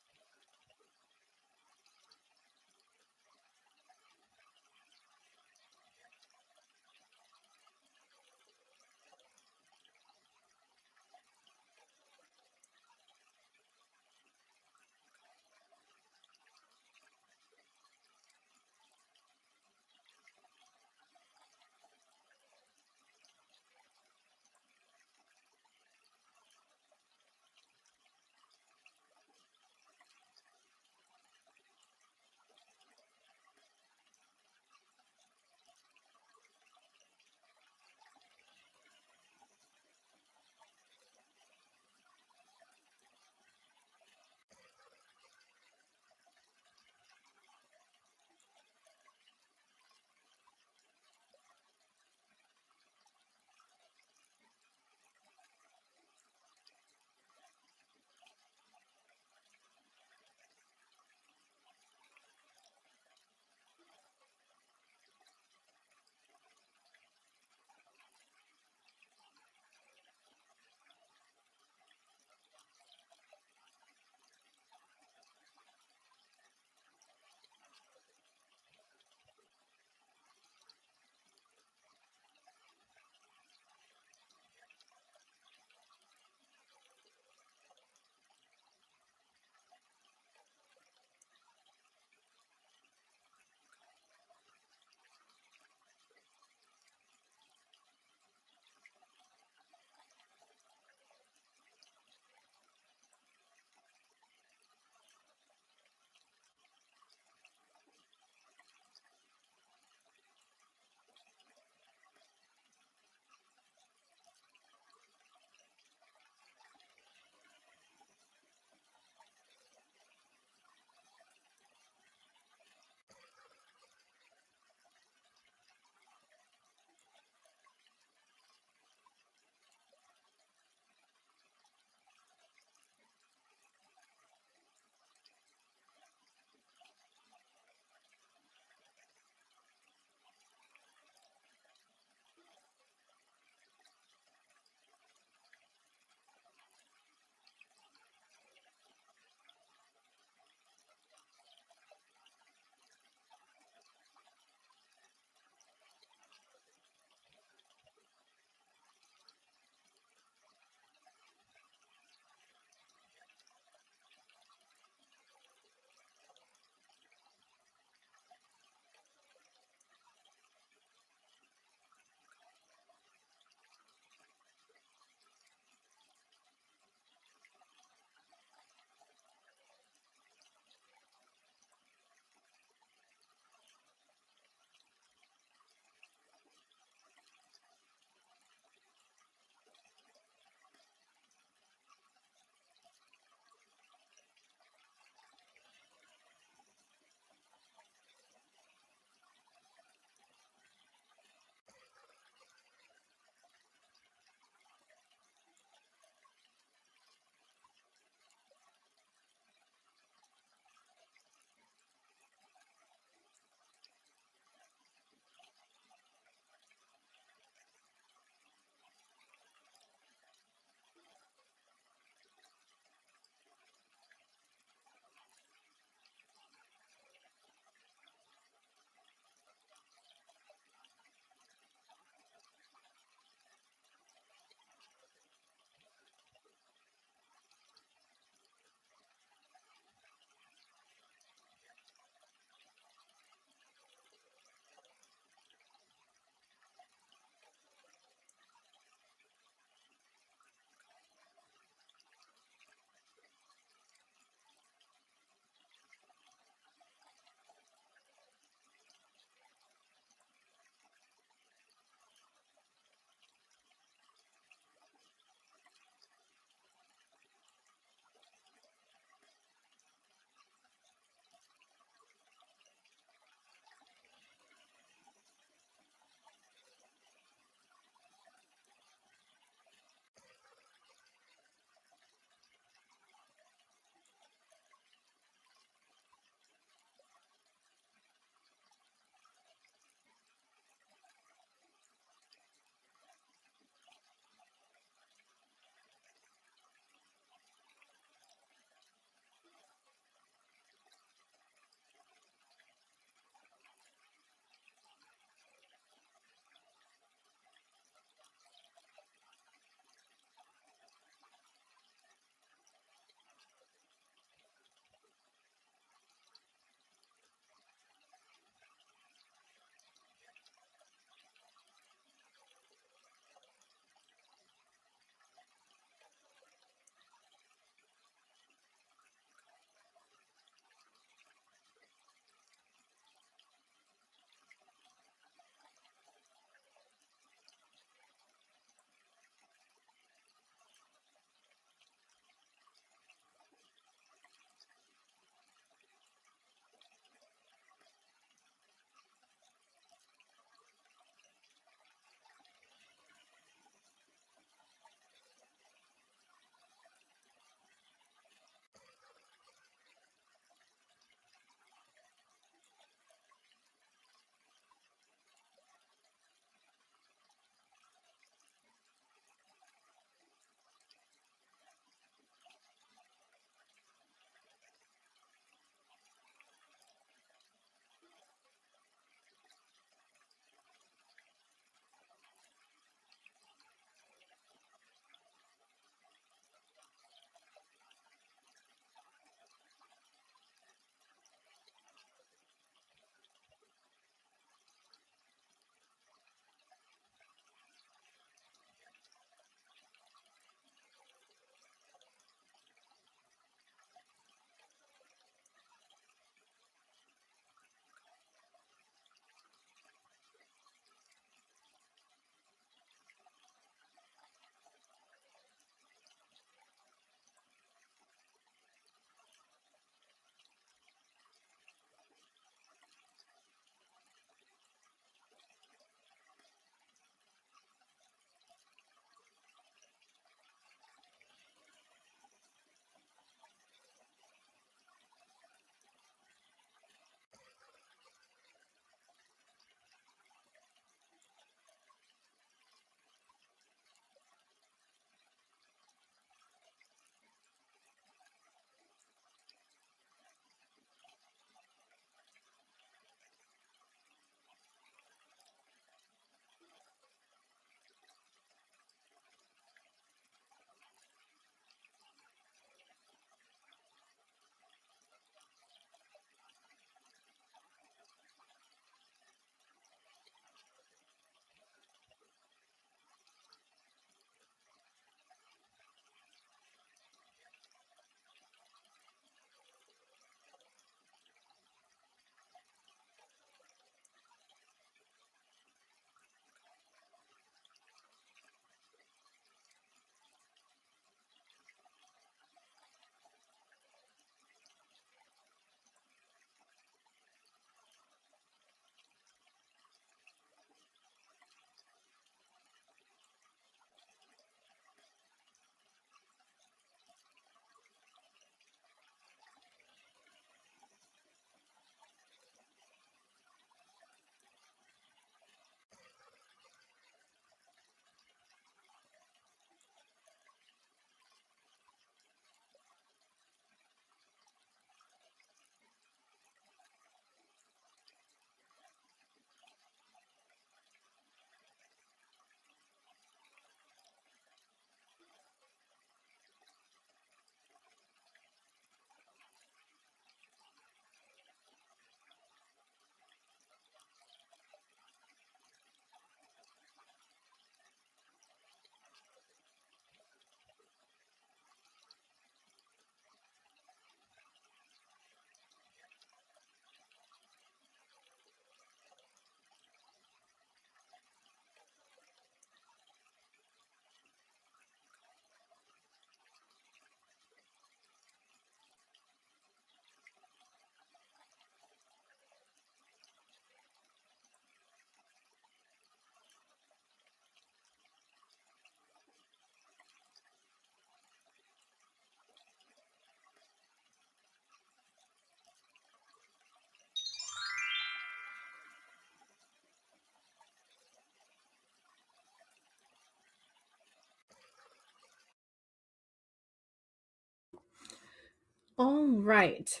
Speaker 1: All right.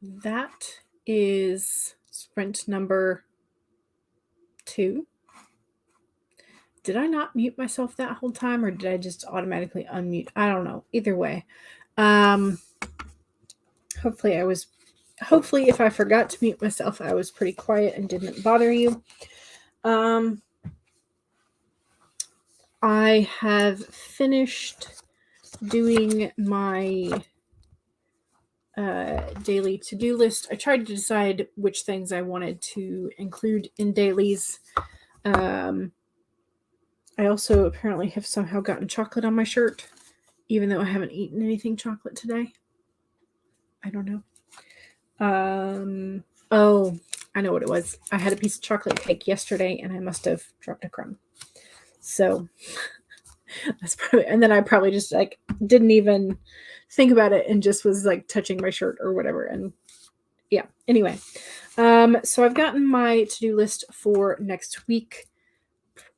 Speaker 1: That is sprint number 2. Did I not mute myself that whole time, or did I just automatically unmute? I don't know. Either way. Hopefully if I forgot to mute myself, I was pretty quiet and didn't bother you. I have finished doing my daily to-do list. I tried to decide which things I wanted to include in dailies. I also apparently have somehow gotten chocolate on my shirt, even though I haven't eaten anything chocolate today. I don't know. Oh, I know what it was. I had a piece of chocolate cake yesterday, and I must have dropped a crumb. So that's probably, and then I probably just like didn't even think about it and just was like touching my shirt or whatever. And yeah, anyway, so I've gotten my to-do list for next week,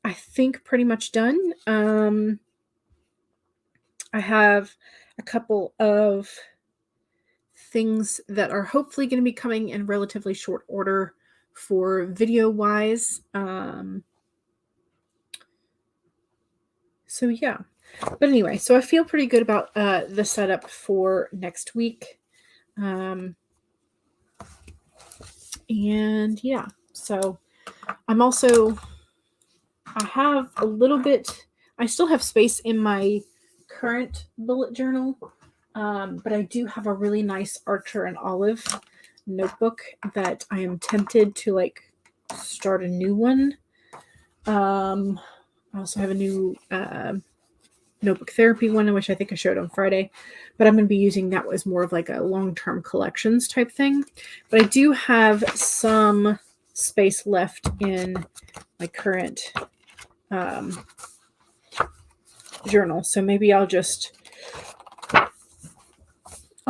Speaker 1: I think, pretty much done. I have a couple of things that are hopefully going to be coming in relatively short order for video wise. So yeah, but anyway, so I feel pretty good about the setup for next week. And yeah, so I have a little bit, I still have space in my current bullet journal, but I do have a really nice Archer and Olive notebook that I am tempted to like start a new one. I also have a new notebook therapy one, which I think I showed on Friday, but I'm going to be using that as more of like a long-term collections type thing. But I do have some space left in my current journal, so maybe I'll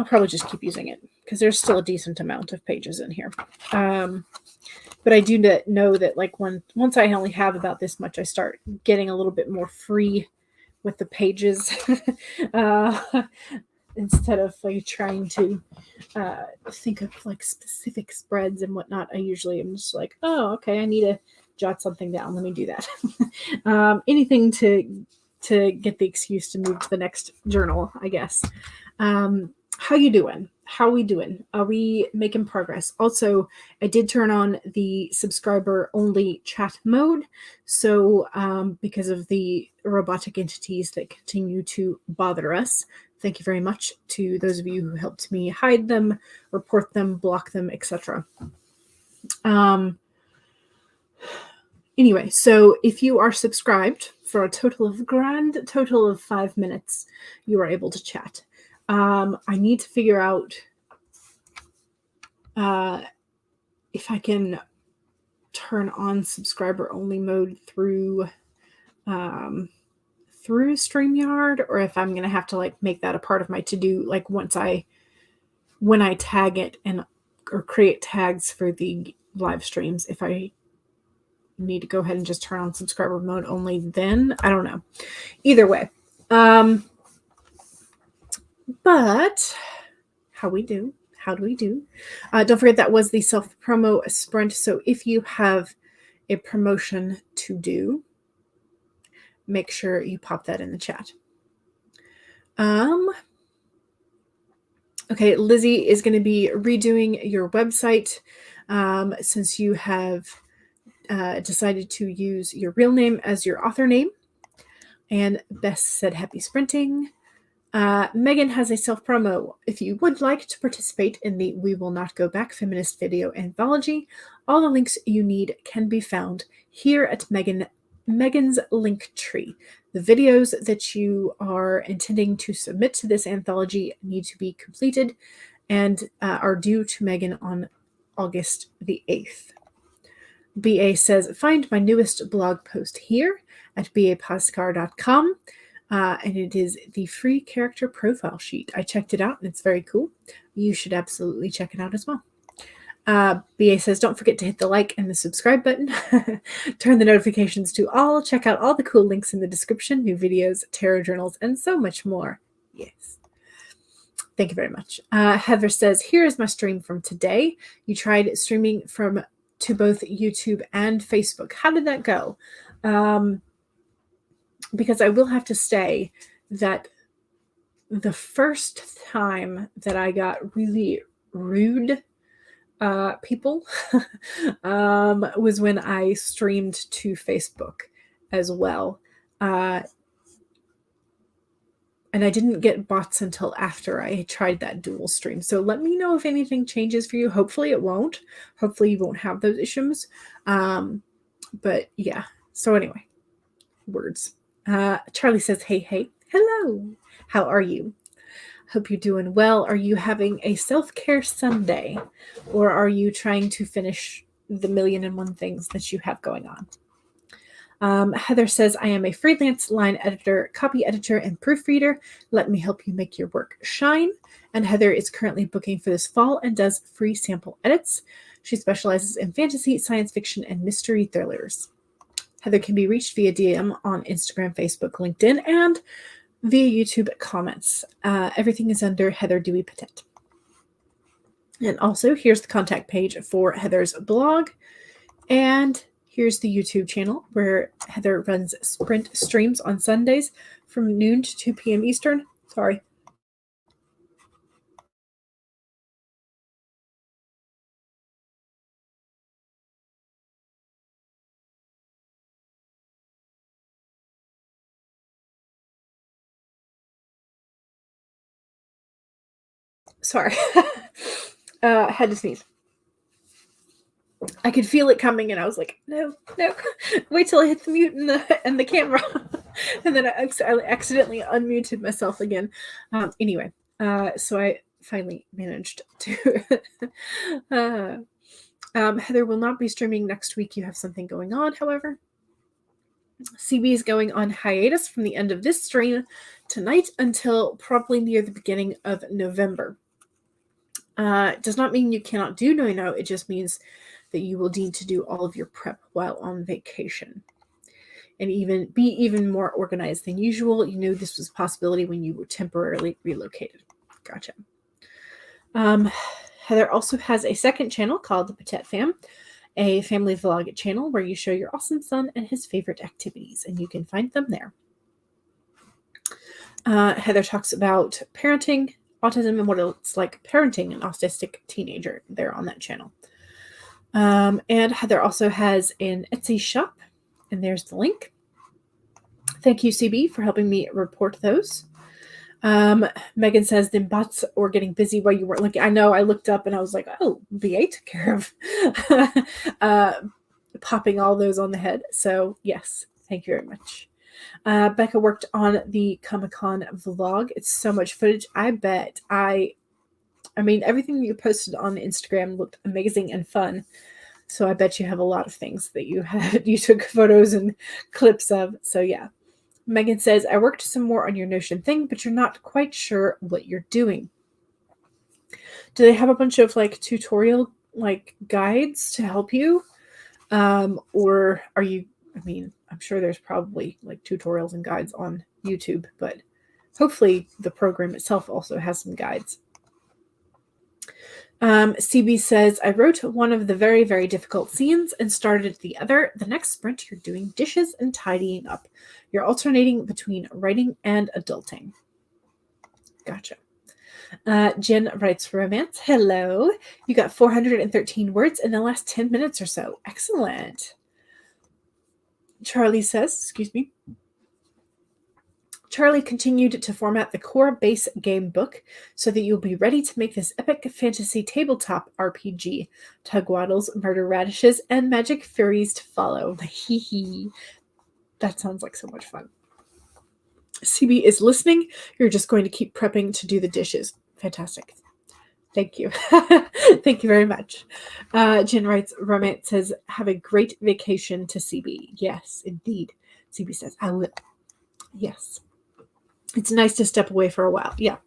Speaker 1: probably just keep using it because there's still a decent amount of pages in here. But I do know that like once I only have about this much, I start getting a little bit more free with the pages instead of like trying to think of like specific spreads and whatnot. I usually am just like, oh, okay, I need to jot something down. Let me do that. Anything to get the excuse to move to the next journal, I guess. How you doing? How we doing? Are we making progress? Also, I did turn on the subscriber-only chat mode. So because of the robotic entities that continue to bother us, thank you very much to those of you who helped me hide them, report them, block them, etc. Anyway, so if you are subscribed for a grand total of 5 minutes, you are able to chat. I need to figure out if I can turn on subscriber-only mode through StreamYard, or if I'm going to have to like make that a part of my to-do, like when I tag it or create tags for the live streams, if I need to go ahead and just turn on subscriber mode only then. I don't know. Either way. But how do we do? Don't forget that was the self-promo sprint. So if you have a promotion to do, make sure you pop that in the chat. Okay, Lizzie is going to be redoing your website since you have decided to use your real name as your author name. And Bess said happy sprinting. Megan has a self-promo. If you would like to participate in the We Will Not Go Back feminist video anthology, all the links you need can be found here at Megan's link tree. The videos that you are intending to submit to this anthology need to be completed and are due to Megan on August the 8th. BA says, find my newest blog post here at bapascar.com. And it is the free character profile sheet. I checked it out and it's very cool. You should absolutely check it out as well. BA says, don't forget to hit the like and the subscribe button. Turn the notifications to all. Check out all the cool links in the description, new videos, tarot journals, and so much more. Yes. Thank you very much. Heather says, here is my stream from today. You tried streaming to both YouTube and Facebook. How did that go? Because I will have to say that the first time that I got really rude people was when I streamed to Facebook as well. And I didn't get bots until after I tried that dual stream. So let me know if anything changes for you. Hopefully it won't. Hopefully you won't have those issues. But yeah. So anyway, words. Charlie says, hey, hello. How are you? Hope you're doing well. Are you having a self-care Sunday? Or are you trying to finish the 1,000,001 things that you have going on? Heather says, I am a freelance line editor, copy editor, and proofreader. Let me help you make your work shine. And Heather is currently booking for this fall and does free sample edits. She specializes in fantasy, science fiction, and mystery thrillers. Heather can be reached via DM on Instagram, Facebook, LinkedIn, and via YouTube comments. Everything is under Heather Dewey Patet. And also, here's the contact page for Heather's blog. And here's the YouTube channel where Heather runs sprint streams on Sundays from noon to 2 p.m. Eastern. Sorry. Had to sneeze. I could feel it coming, and I was like, no, wait till I hit the mute and the camera. And then I accidentally unmuted myself again. Anyway, so I finally managed to. Heather will not be streaming next week. You have something going on, however. CB is going on hiatus from the end of this stream tonight until probably near the beginning of November. Does not mean you cannot do no. It just means that you will need to do all of your prep while on vacation and be even more organized than usual. You knew this was a possibility when you were temporarily relocated. Gotcha. Heather also has a second channel called The Patet Fam, a family vlog channel where you show your awesome son and his favorite activities, and you can find them there. Heather talks about parenting, autism, and what it's like parenting an autistic teenager there on that channel. And Heather also has an Etsy shop, and there's the link. Thank you, CB, for helping me report those. Megan says, then bots were getting busy while you weren't looking. I know, I looked up and I was like, oh, BA took care of popping all those on the head. So yes, thank you very much. Becca worked on the Comic-Con vlog. It's so much footage. I bet I mean, everything you posted on Instagram looked amazing and fun. So I bet you have a lot of things that you took photos and clips of. So yeah. Megan says, I worked some more on your Notion thing, but you're not quite sure what you're doing. Do they have a bunch of tutorial guides to help you? Or are you, I'm sure there's probably tutorials and guides on YouTube, but hopefully the program itself also has some guides. CB says, I wrote one of the very, very difficult scenes and started the other. The next sprint, you're doing dishes and tidying up. You're alternating between writing and adulting. Gotcha. Jen writes romance. Hello. You got 413 words in the last 10 minutes or so. Excellent. Charlie says, excuse me. Charlie continued to format the core base game book so that you'll be ready to make this epic fantasy tabletop RPG. Tugwaddles, murder radishes, and magic fairies to follow. That sounds like so much fun. CB is listening. You're just going to keep prepping to do the dishes. Fantastic. Thank you. Thank you very much. Jen writes, romance says, have a great vacation to CB. Yes, indeed. CB says, I will. Yes. It's nice to step away for a while. Yeah.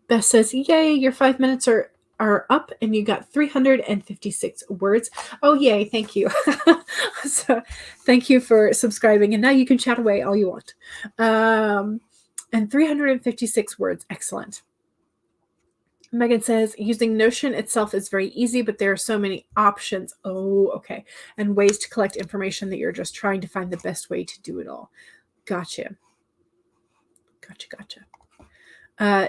Speaker 1: Beth says, yay, your 5 minutes are up and you got 356 words. Oh, yay. Thank you. So thank you for subscribing. And now you can chat away all you want. And 356 words. Excellent. Megan says, using Notion itself is very easy, but there are so many options. Oh, okay. And ways to collect information that you're just trying to find the best way to do it all. Gotcha.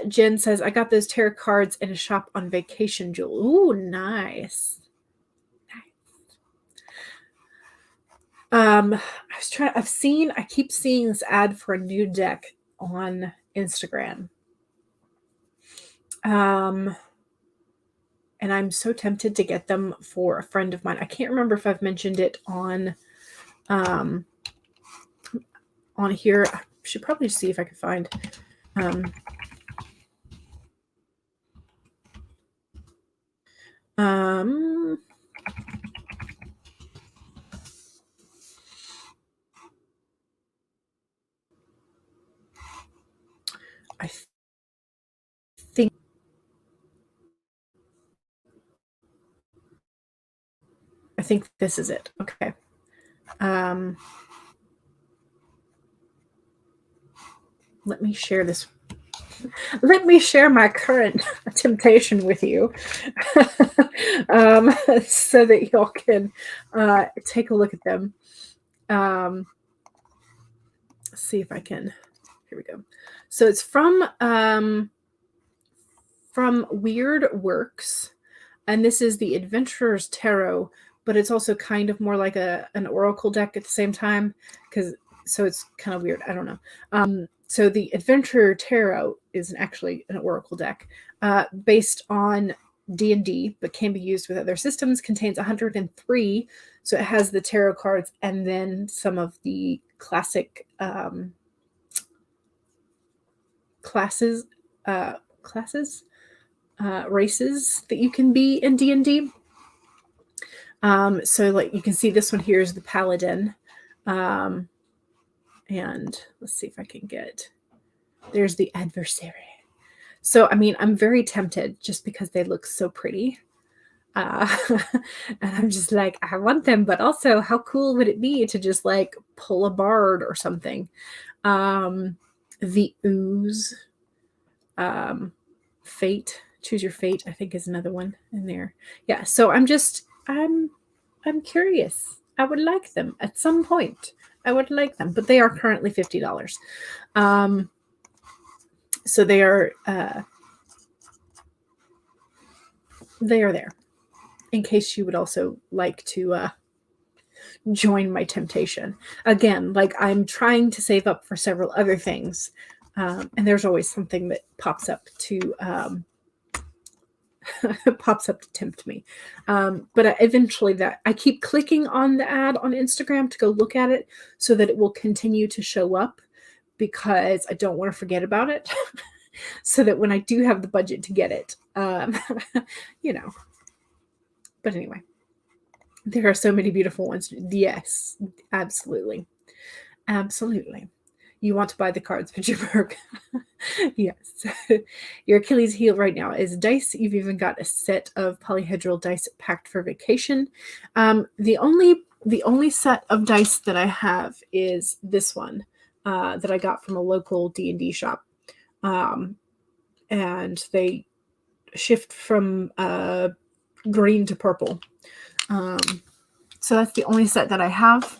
Speaker 1: Jen says, I got those tarot cards in a shop on vacation, Jewel. Ooh, nice. I keep seeing this ad for a new deck on Instagram. And I'm so tempted to get them for a friend of mine. I can't remember if I've mentioned it on here. I should probably see if I can find I think this is it. Okay. Let me share this. Let me share my current temptation with you so that y'all can take a look at them. Let's see if I can. Here we go. So it's from Weird Works, and this is the Adventurer's Tarot, but it's also kind of more like an oracle deck at the same time, so it's kind of weird. I don't know. So the Adventurer Tarot is actually an oracle deck based on D&D, but can be used with other systems. Contains 103, so it has the tarot cards and then some of the classic races that you can be in D&D. So like you can see this one here is the Paladin. And let's see if I can there's the Adversary. So, I mean, I'm very tempted just because they look so pretty. And I'm just like, I want them, but also how cool would it be to just like pull a bard or something? The Ooze, Fate, Choose Your Fate, I think is another one in there. Yeah. So I'm curious. I would like them at some point. I would like them, but they are currently $50. So they are there in case you would also like to join my temptation. Again, like I'm trying to save up for several other things. And there's always something that pops up to tempt me. But eventually I keep clicking on the ad on Instagram to go look at it so that it will continue to show up, because I don't want to forget about it. So that when I do have the budget to get it, you know. But anyway, there are so many beautiful ones. Yes, absolutely. Absolutely. You want to buy the cards, but you broke. Yes. Your Achilles heel right now is dice. You've even got a set of polyhedral dice packed for vacation. The only set of dice that I have is this one that I got from a local D&D shop. And they shift from green to purple. So that's the only set that I have.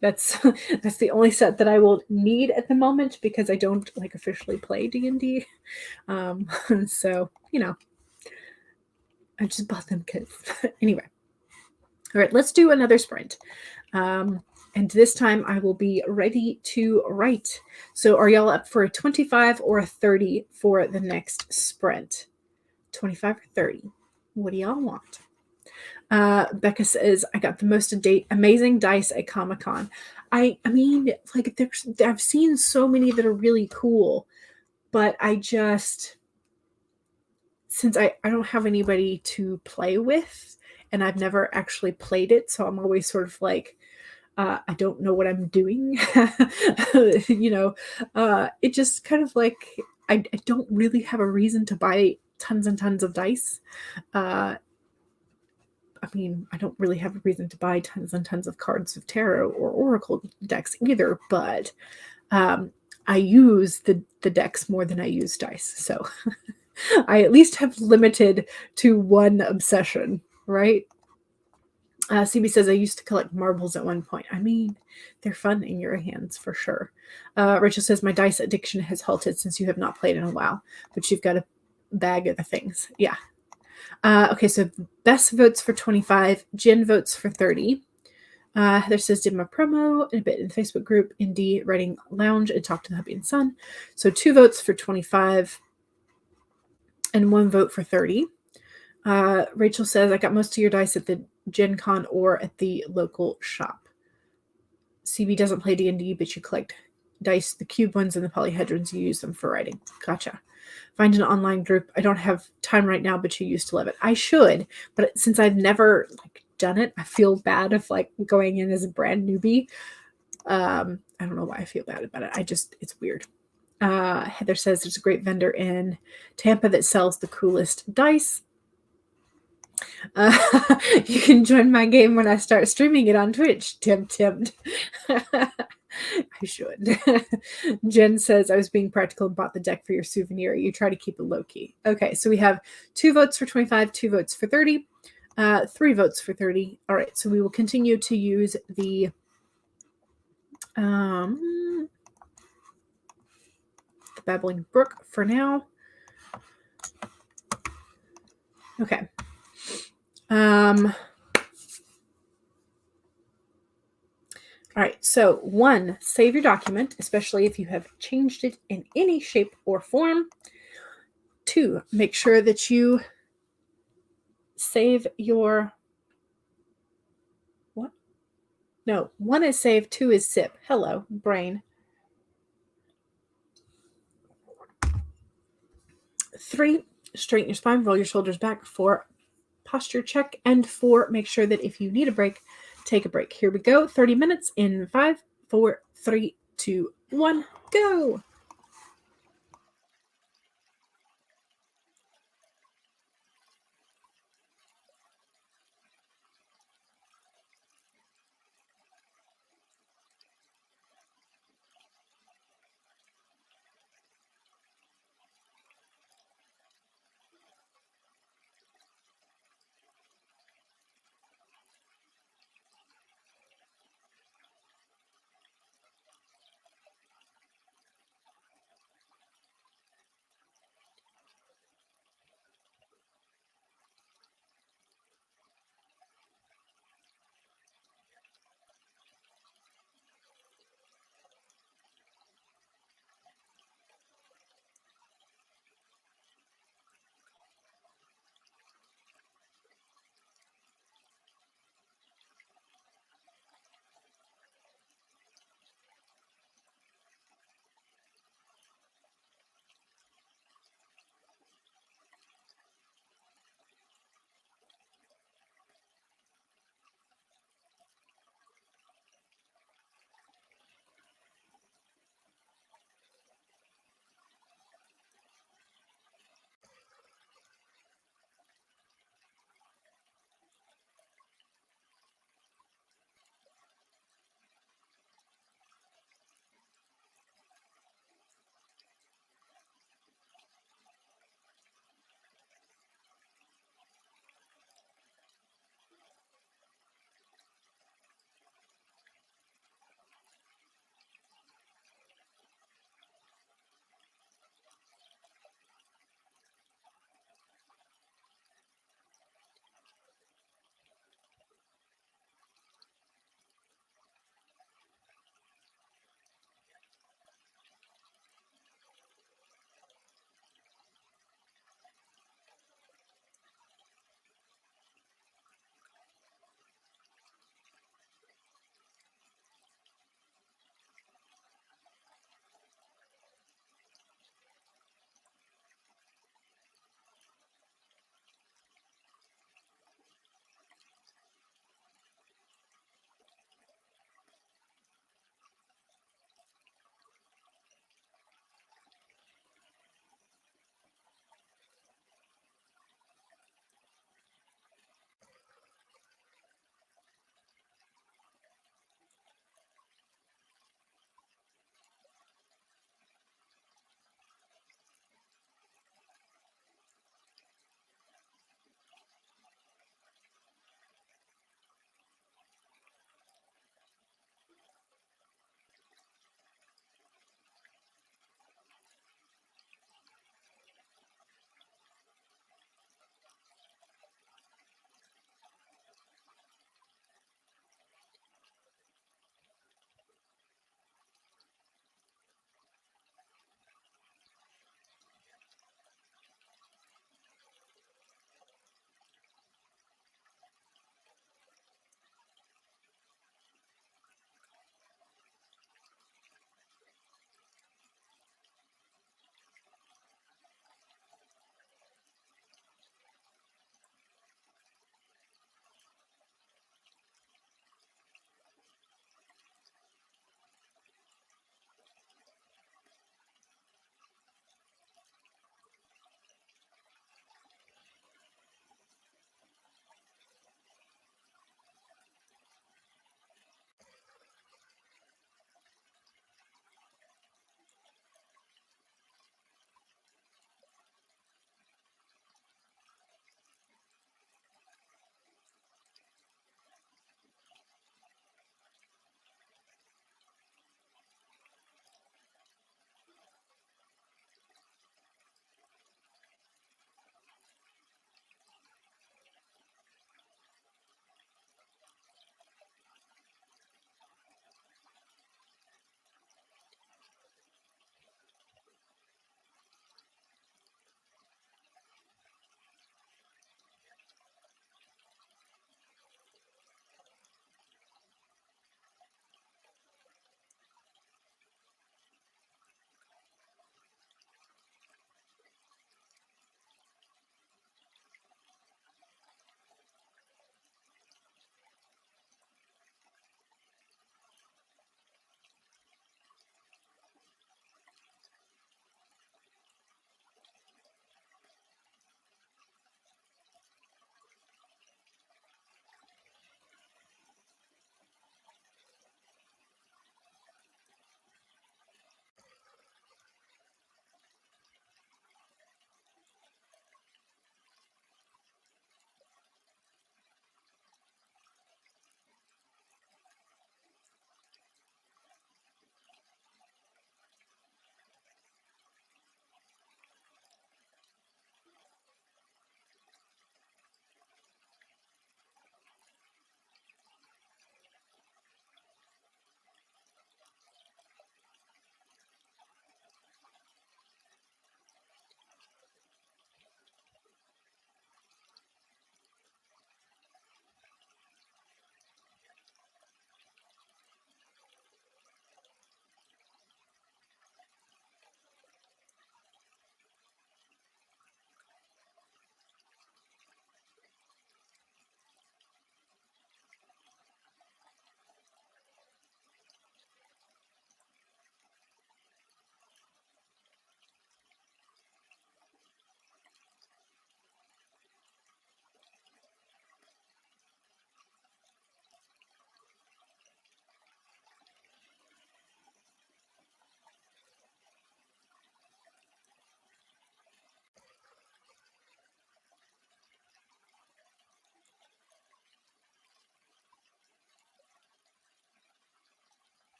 Speaker 1: That's the only set that I will need at the moment, because I don't like officially play D&D. So, you know, I just bought them because anyway. All right, let's do another sprint. And this time I will be ready to write. So are y'all up for a 25 or a 30 for the next sprint? 25 or 30? What do y'all want? Becca says, I got the most amazing dice at Comic-Con. I mean, like, I've seen so many that are really cool, but since I don't have anybody to play with, and I've never actually played it, so I'm always sort of like, I don't know what I'm doing. You know, it just kind of like, I don't really have a reason to buy tons and tons of dice. I mean, I don't really have a reason to buy tons and tons of cards of tarot or oracle decks either, but I use the decks more than I use dice. So I at least have limited to one obsession, right? CB says, I used to collect marbles at one point. I mean, they're fun in your hands for sure. Rachel says, my dice addiction has halted since you have not played in a while, but you've got a bag of the things. Yeah. Okay, so Bess votes for 25. Jen votes for 30. Heather says, did my promo in a bit in the Facebook group, Indie Writing Lounge, and talk to the hubby and son. So 2 votes for 25 and 1 vote for 30. Rachel says, I got most of your dice at the Gen Con or at the local shop. CB doesn't play D&D, but you collect dice, the cube ones and the polyhedrons. You use them for writing. Gotcha. Find an online group. I don't have time right now, but you used to love it. I should, but since I've never done it, I feel bad of going in as a brand newbie. I don't know why I feel bad about it. It's weird. Heather says there's a great vendor in Tampa that sells the coolest dice. You can join my game when I start streaming it on Twitch. Tempt. I should. Jen says, I was being practical and bought the deck for your souvenir. You try to keep it low key. Okay, so we have 2 votes for 25, 2 votes for 30, 3 votes for 30. All right, so we will continue to use the Babbling Brook for now. Okay. All right, so 1, save your document, especially if you have changed it in any shape or form. 2, make sure that you save your... What? No, 1 is save, 2 is sip. Hello, brain. 3, straighten your spine, roll your shoulders back. 4, posture check. And 4, make sure that if you need a break, take a break. Here we go. 30 minutes in 5, 4, 3, 2, 1, go.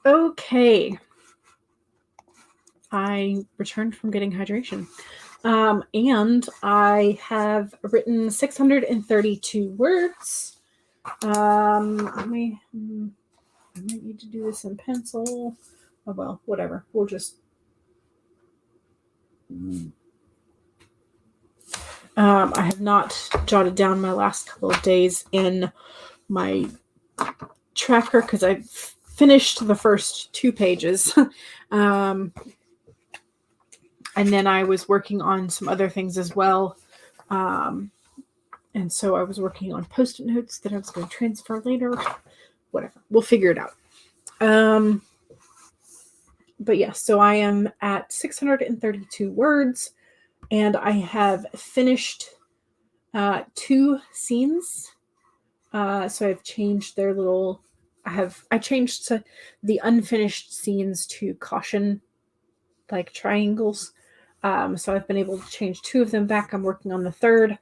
Speaker 1: Okay. I returned from getting hydration. And I have written 632 words. I might need to do this in pencil. Oh, well, whatever. We'll just... I have not jotted down my last couple of days in my tracker because I've finished the first 2 pages. And then I was working on some other things as well. And so I was working on post-it notes that I was going to transfer later. Whatever. We'll figure it out. But yeah, so I am at 632 words, and I have finished 2 scenes. So I've changed their little... I changed to the unfinished scenes to caution, like triangles. So I've been able to change 2 of them back. I'm working on the 3rd,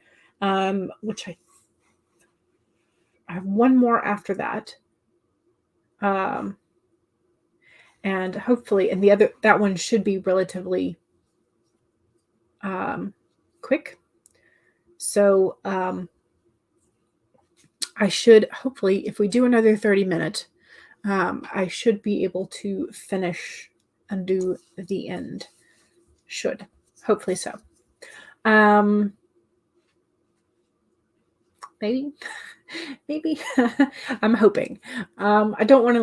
Speaker 1: which I have 1 more after that. And hopefully, and that one should be relatively quick. So I should, hopefully, if we do another 30-minute, I should be able to finish and do the end. Should. Hopefully so. Maybe. I'm hoping. I don't want to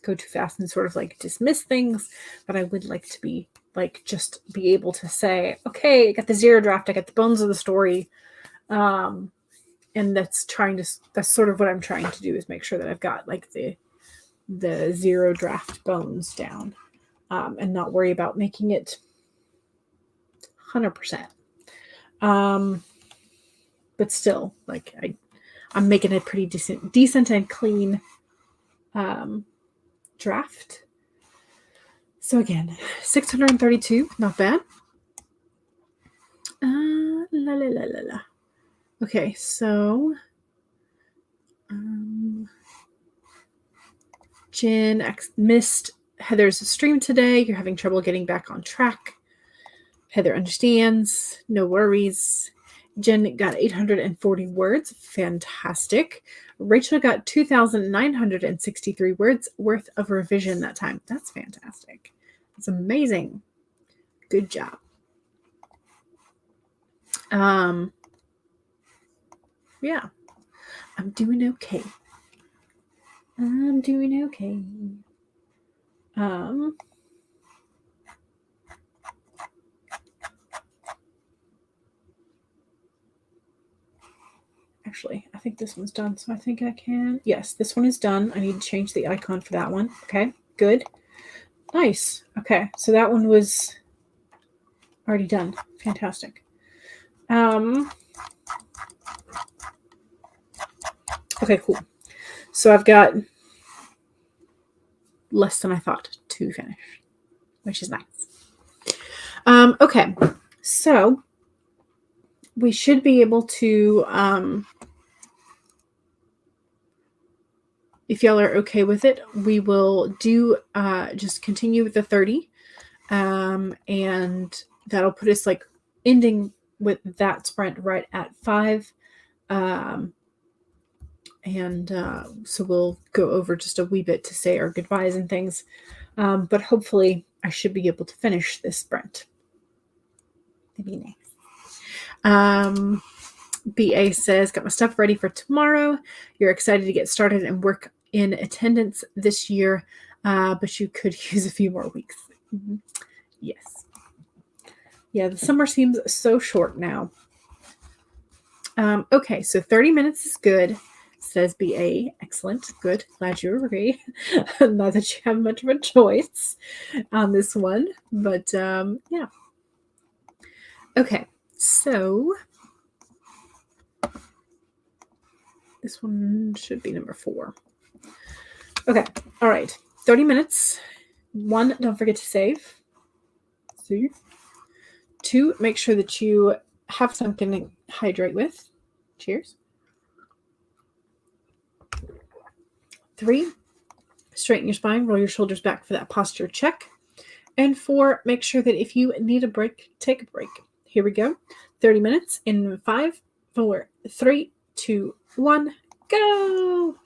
Speaker 1: go too fast and sort of dismiss things, but I would like to be just be able to say, okay, I got the 0 draft, I got the bones of the story. And that's sort of what I'm trying to do, is make sure that I've got the 0 draft bones down, and not worry about making it 100%. But still, I'm making a pretty decent and clean draft. So again, 632, not bad. Okay, so Jen missed Heather's stream today. You're having trouble getting back on track. Heather understands. No worries. Jen got 840 words. Fantastic. Rachel got 2,963 words worth of revision that time. That's fantastic. That's amazing. Good job. Yeah. I'm doing okay. Actually, I think this one's done, so I think I can... Yes, this one is done. I need to change the icon for that one. Okay, good. Nice. Okay, so that one was already done. Fantastic. Okay, cool. So I've got less than I thought to finish, which is nice. Okay, so we should be able to, if y'all are okay with it, we will do just continue with the 30, and that'll put us ending with that sprint right at 5. So we'll go over just a wee bit to say our goodbyes and things. But hopefully I should be able to finish this sprint. That'd be nice. BA says, got my stuff ready for tomorrow. You're excited to get started and work in attendance this year, but you could use a few more weeks. Mm-hmm. Yes. Yeah, the summer seems so short now. Okay, so 30 minutes is good, says BA. Excellent. Good. Glad you agree. Not that you have much of a choice on this one, but yeah. Okay, so this one should be number 4. Okay, all right. 30 minutes. 1, don't forget to save. 2, make sure that you have something to hydrate with. Cheers. 3, Straighten your spine, roll your shoulders back for that posture check. And 4, make sure that if you need a break, take a break. Here we go. 30 minutes in 5, 4, 3, 2, 1, go.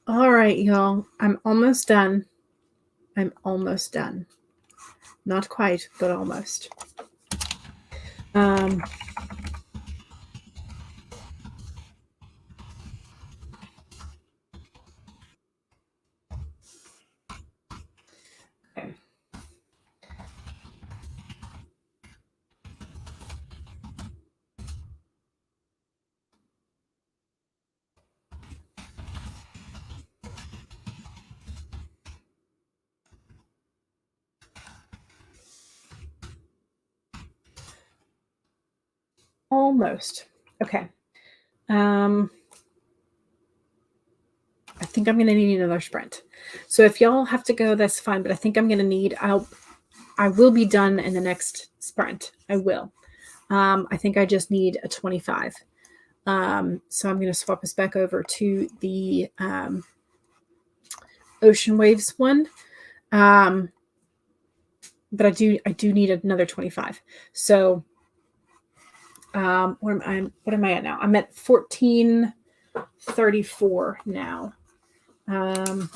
Speaker 1: All right, y'all. I'm almost done. I'm almost done. Not quite, but almost. Okay. Almost. Okay. I think I'm going to need another sprint. So if y'all have to go, that's fine. But I think I'm going to need, I will be done in the next sprint. I will. I think I just need a 25. So I'm going to swap us back over to the Ocean Waves one. But I do need another 25. So what am I at now? I'm at 1434 now. Oh,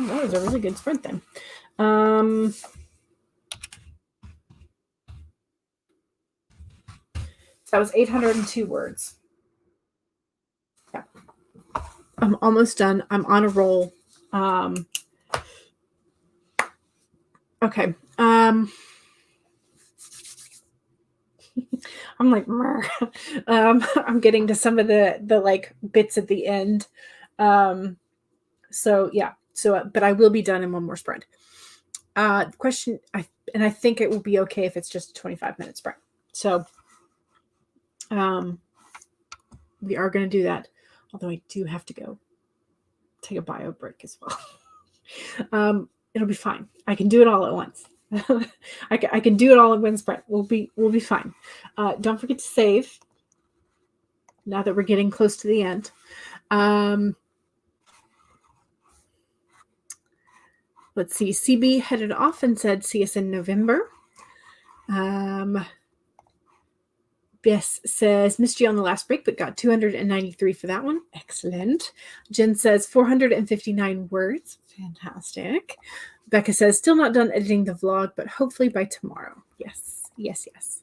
Speaker 1: that was a really good sprint then. So that was 802 words. Yeah. I'm almost done. I'm on a roll. Okay. I'm like, I'm getting to some of the like bits at the end. So yeah. So, but I will be done in one more sprint. Question, I think it will be okay if it's just a 25-minute sprint. So, we are going to do that. Although I do have to go take a bio break as well. It'll be fine. I can do it all at once. I can do it all in one sprint. We'll be fine. Don't forget to save. Now that we're getting close to the end. Let's see. CB headed off and said, "See us in November." Bess says, "Missed you on the last break, but got 293 for that one. Excellent." Jen says, 459 words. Fantastic. Becca says, "Still not done editing the vlog, but hopefully by tomorrow." Yes, yes, yes.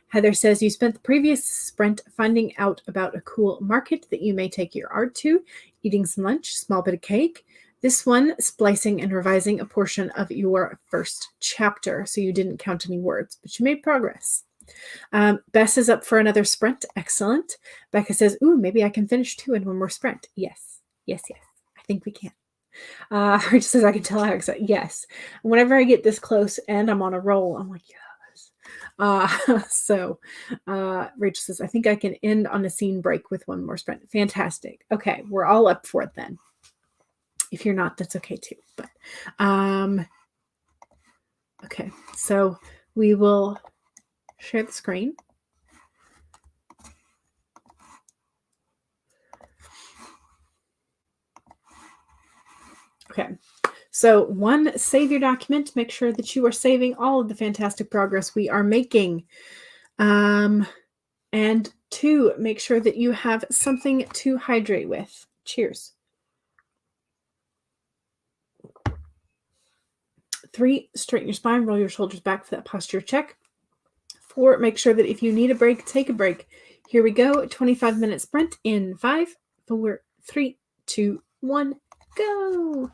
Speaker 1: Heather says, "You spent the previous sprint finding out about a cool market that you may take your art to, eating some lunch, small bit of cake. This one, splicing and revising a portion of your first chapter. So you didn't count any words, but you made progress." Bess is up for another sprint. Excellent. Becca says, "Ooh, maybe I can finish 2 in one more sprint." Yes, yes, yes. I think we can. Rachel says, "I can tell how excited." Yes. Whenever I get this close and I'm on a roll, I'm like, yes. So Rachel says, "I think I can end on a scene break with one more sprint." Fantastic. Okay, we're all up for it then. If you're not, that's okay too. But okay, so we will share the screen. Okay. So 1, save your document. Make sure that you are saving all of the fantastic progress we are making. And 2, make sure that you have something to hydrate with. Cheers. 3, straighten your spine, roll your shoulders back for that posture check. 4, make sure that if you need a break, take a break. Here we go. 25-minute sprint in 5, 4, 3, 2, 1, go.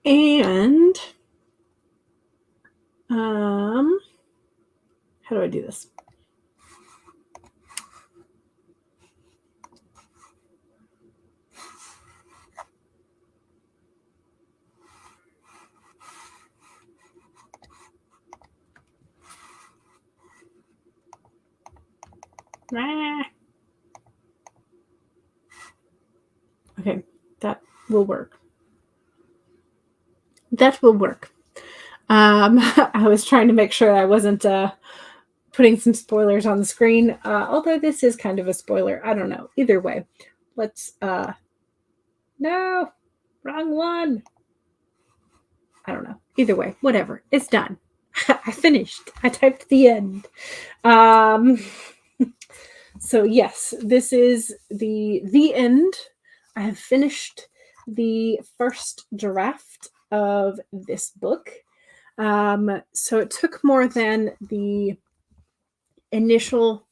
Speaker 1: And how do I do this? Okay, that will work. That will work. I was trying to make sure I wasn't putting some spoilers on the screen, although this is kind of a spoiler. I don't know. Either way, let's no, wrong one. I don't know. Either way, whatever. It's done. I finished. I typed the end. So yes, this is the end. I have finished the first draft of this book. So it took more than the initial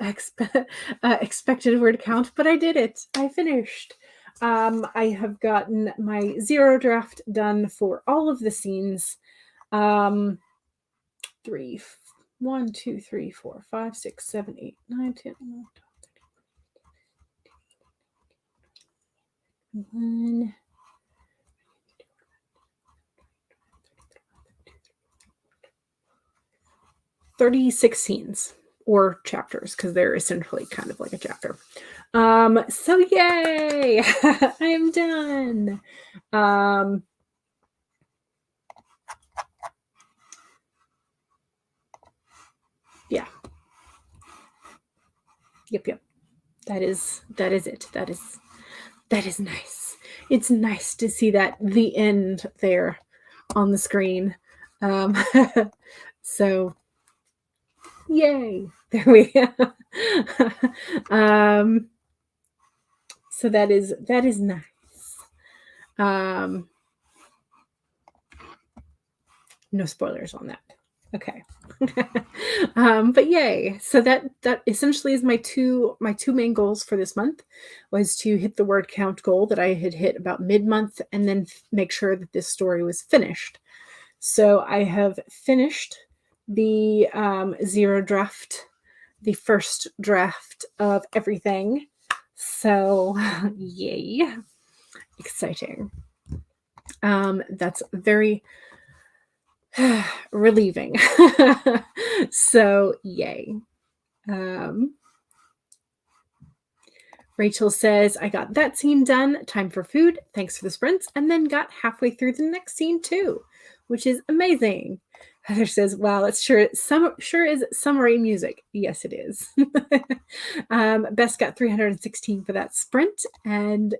Speaker 1: expected word count, but I did it. I finished. I have gotten my zero draft done for all of the scenes. 1, 2, 3, 4, 5, 6, 7, 8, 9, 10, 11, 12, 13, 36 scenes or chapters, because they're essentially kind of like a chapter. So yay! I am done. Yeah. Yep. That is it. That is nice. It's nice to see that the end there on the screen. So yay. There we go. So that is nice. No spoilers on that. Okay. But yay. So that essentially is my two main goals for this month, was to hit the word count goal that I had hit about mid-month, and then make sure that this story was finished. So I have finished the zero draft, the first draft of everything. So yay. Exciting. That's very relieving. So yay. Rachel says, I got that scene done. Time for food. Thanks for the sprints. And then got halfway through the next scene too, which is amazing. Heather says, wow, it sure is summary music. Yes, it is. Bess got 316 for that sprint. And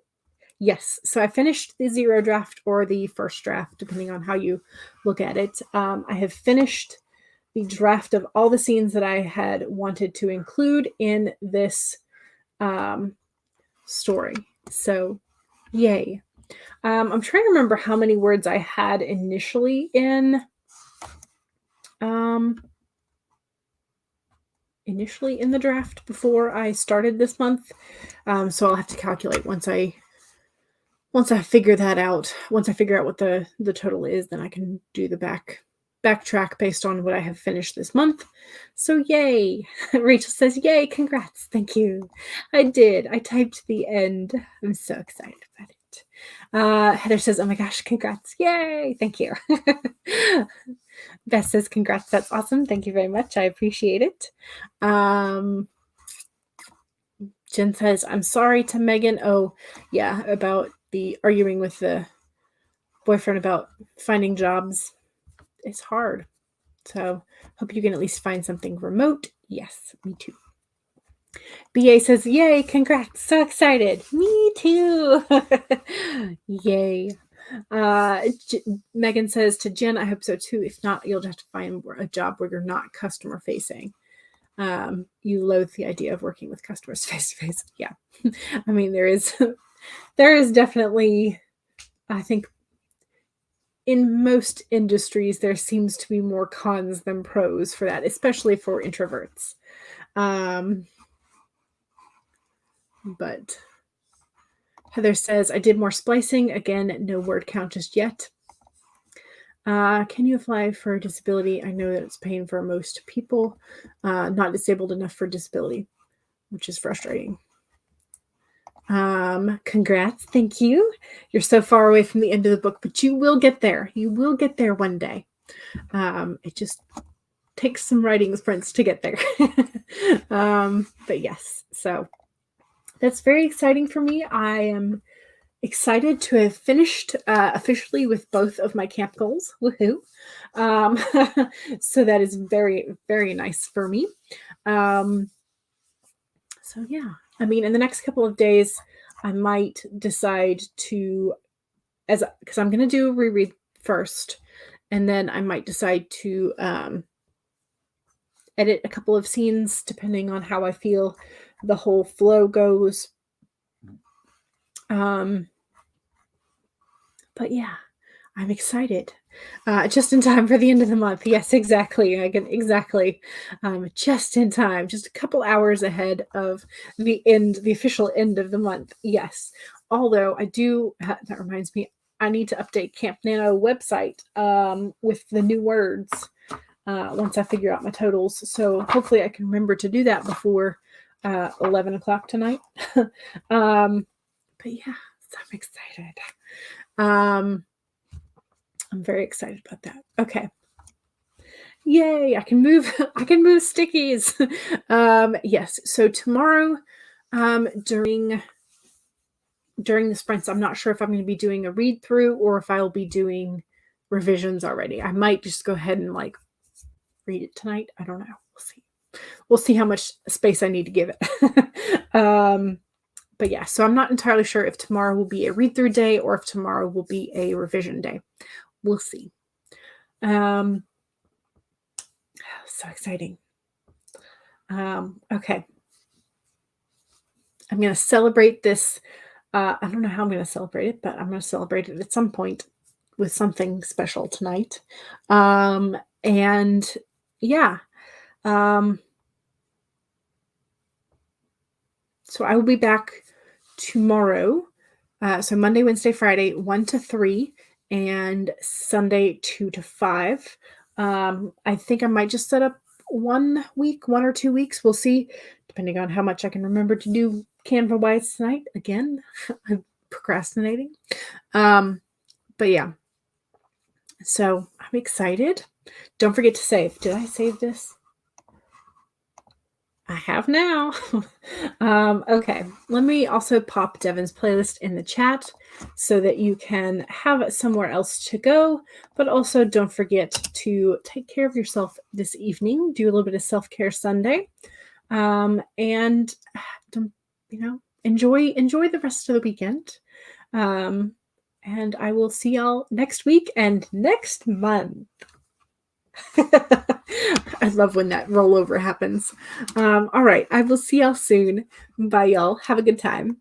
Speaker 1: yes, so I finished the zero draft or the first draft, depending on how you look at it. I have finished the draft of all the scenes that I had wanted to include in this story. So yay. I'm trying to remember how many words I had initially in the draft before I started this month. So I'll have to calculate once I figure that out. Once I figure out what the total is, then I can do the backtrack based on what I have finished this month. So yay. Rachel says, yay, congrats. Thank you. I did. I typed the end. I'm so excited about it. Heather says, oh my gosh, congrats. Yay. Thank you. Beth says, congrats. That's awesome. Thank you very much. I appreciate it. Jen says, I'm sorry to Megan. Oh, yeah, about the arguing with the boyfriend about finding jobs. It's hard. So hope you can at least find something remote. Yes, me too. BA says, yay, congrats. So excited. Me too. Yay. Megan says to Jen, I hope so too. If not, you'll just have to find a job where you're not customer facing. You loathe the idea of working with customers face to face. Yeah. I mean, there is definitely, I think, in most industries, there seems to be more cons than pros for that, especially for introverts. But Heather says, I did more splicing. Again, no word count just yet. Can you apply for disability? I know that it's pain for most people. Not disabled enough for disability, which is frustrating. Congrats. Thank you. You're so far away from the end of the book, but you will get there. You will get there one day. It just takes some writing sprints to get there. But yes, so that's very exciting for me. I am excited to have finished officially with both of my camp goals. Woohoo. So that is very, very nice for me. So yeah, I mean, in the next couple of days, I might decide to, because I'm going to do a reread first, and then I might decide to edit a couple of scenes depending on how I feel the whole flow goes. But yeah, I'm excited. Just in time for the end of the month. Yes, exactly. Exactly. Just in time, just a couple hours ahead of the official end of the month. Yes. Although that reminds me, I need to update Camp Nano website with the new words once I figure out my totals. So hopefully I can remember to do that before 11 o'clock tonight. But yeah, so I'm excited. I'm very excited about that. Okay. Yay, I can move stickies. Yes. So tomorrow, during the sprints, I'm not sure if I'm going to be doing a read through or if I'll be doing revisions already. I might just go ahead and read it tonight. I don't know. We'll see. We'll see how much space I need to give it. But yeah, so I'm not entirely sure if tomorrow will be a read-through day or if tomorrow will be a revision day. We'll see. So exciting. Okay. I'm going to celebrate this. I don't know how I'm going to celebrate it, but I'm going to celebrate it at some point with something special tonight. And yeah. So I will be back tomorrow. So Monday, Wednesday, Friday, 1 to 3, and Sunday, 2 to 5. I think I might just set up 1 or 2 weeks. We'll see, depending on how much I can remember to do Canva Whites tonight. Again, I'm procrastinating. But yeah. So I'm excited. Don't forget to save. Did I save this? I have now. Okay, let me also pop Devin's playlist in the chat so that you can have it somewhere else to go. But also don't forget to take care of yourself this evening. Do a little bit of self-care Sunday. And enjoy the rest of the weekend. And I will see y'all next week and next month. I love when that rollover happens. All right. I will see y'all soon. Bye, y'all. Have a good time.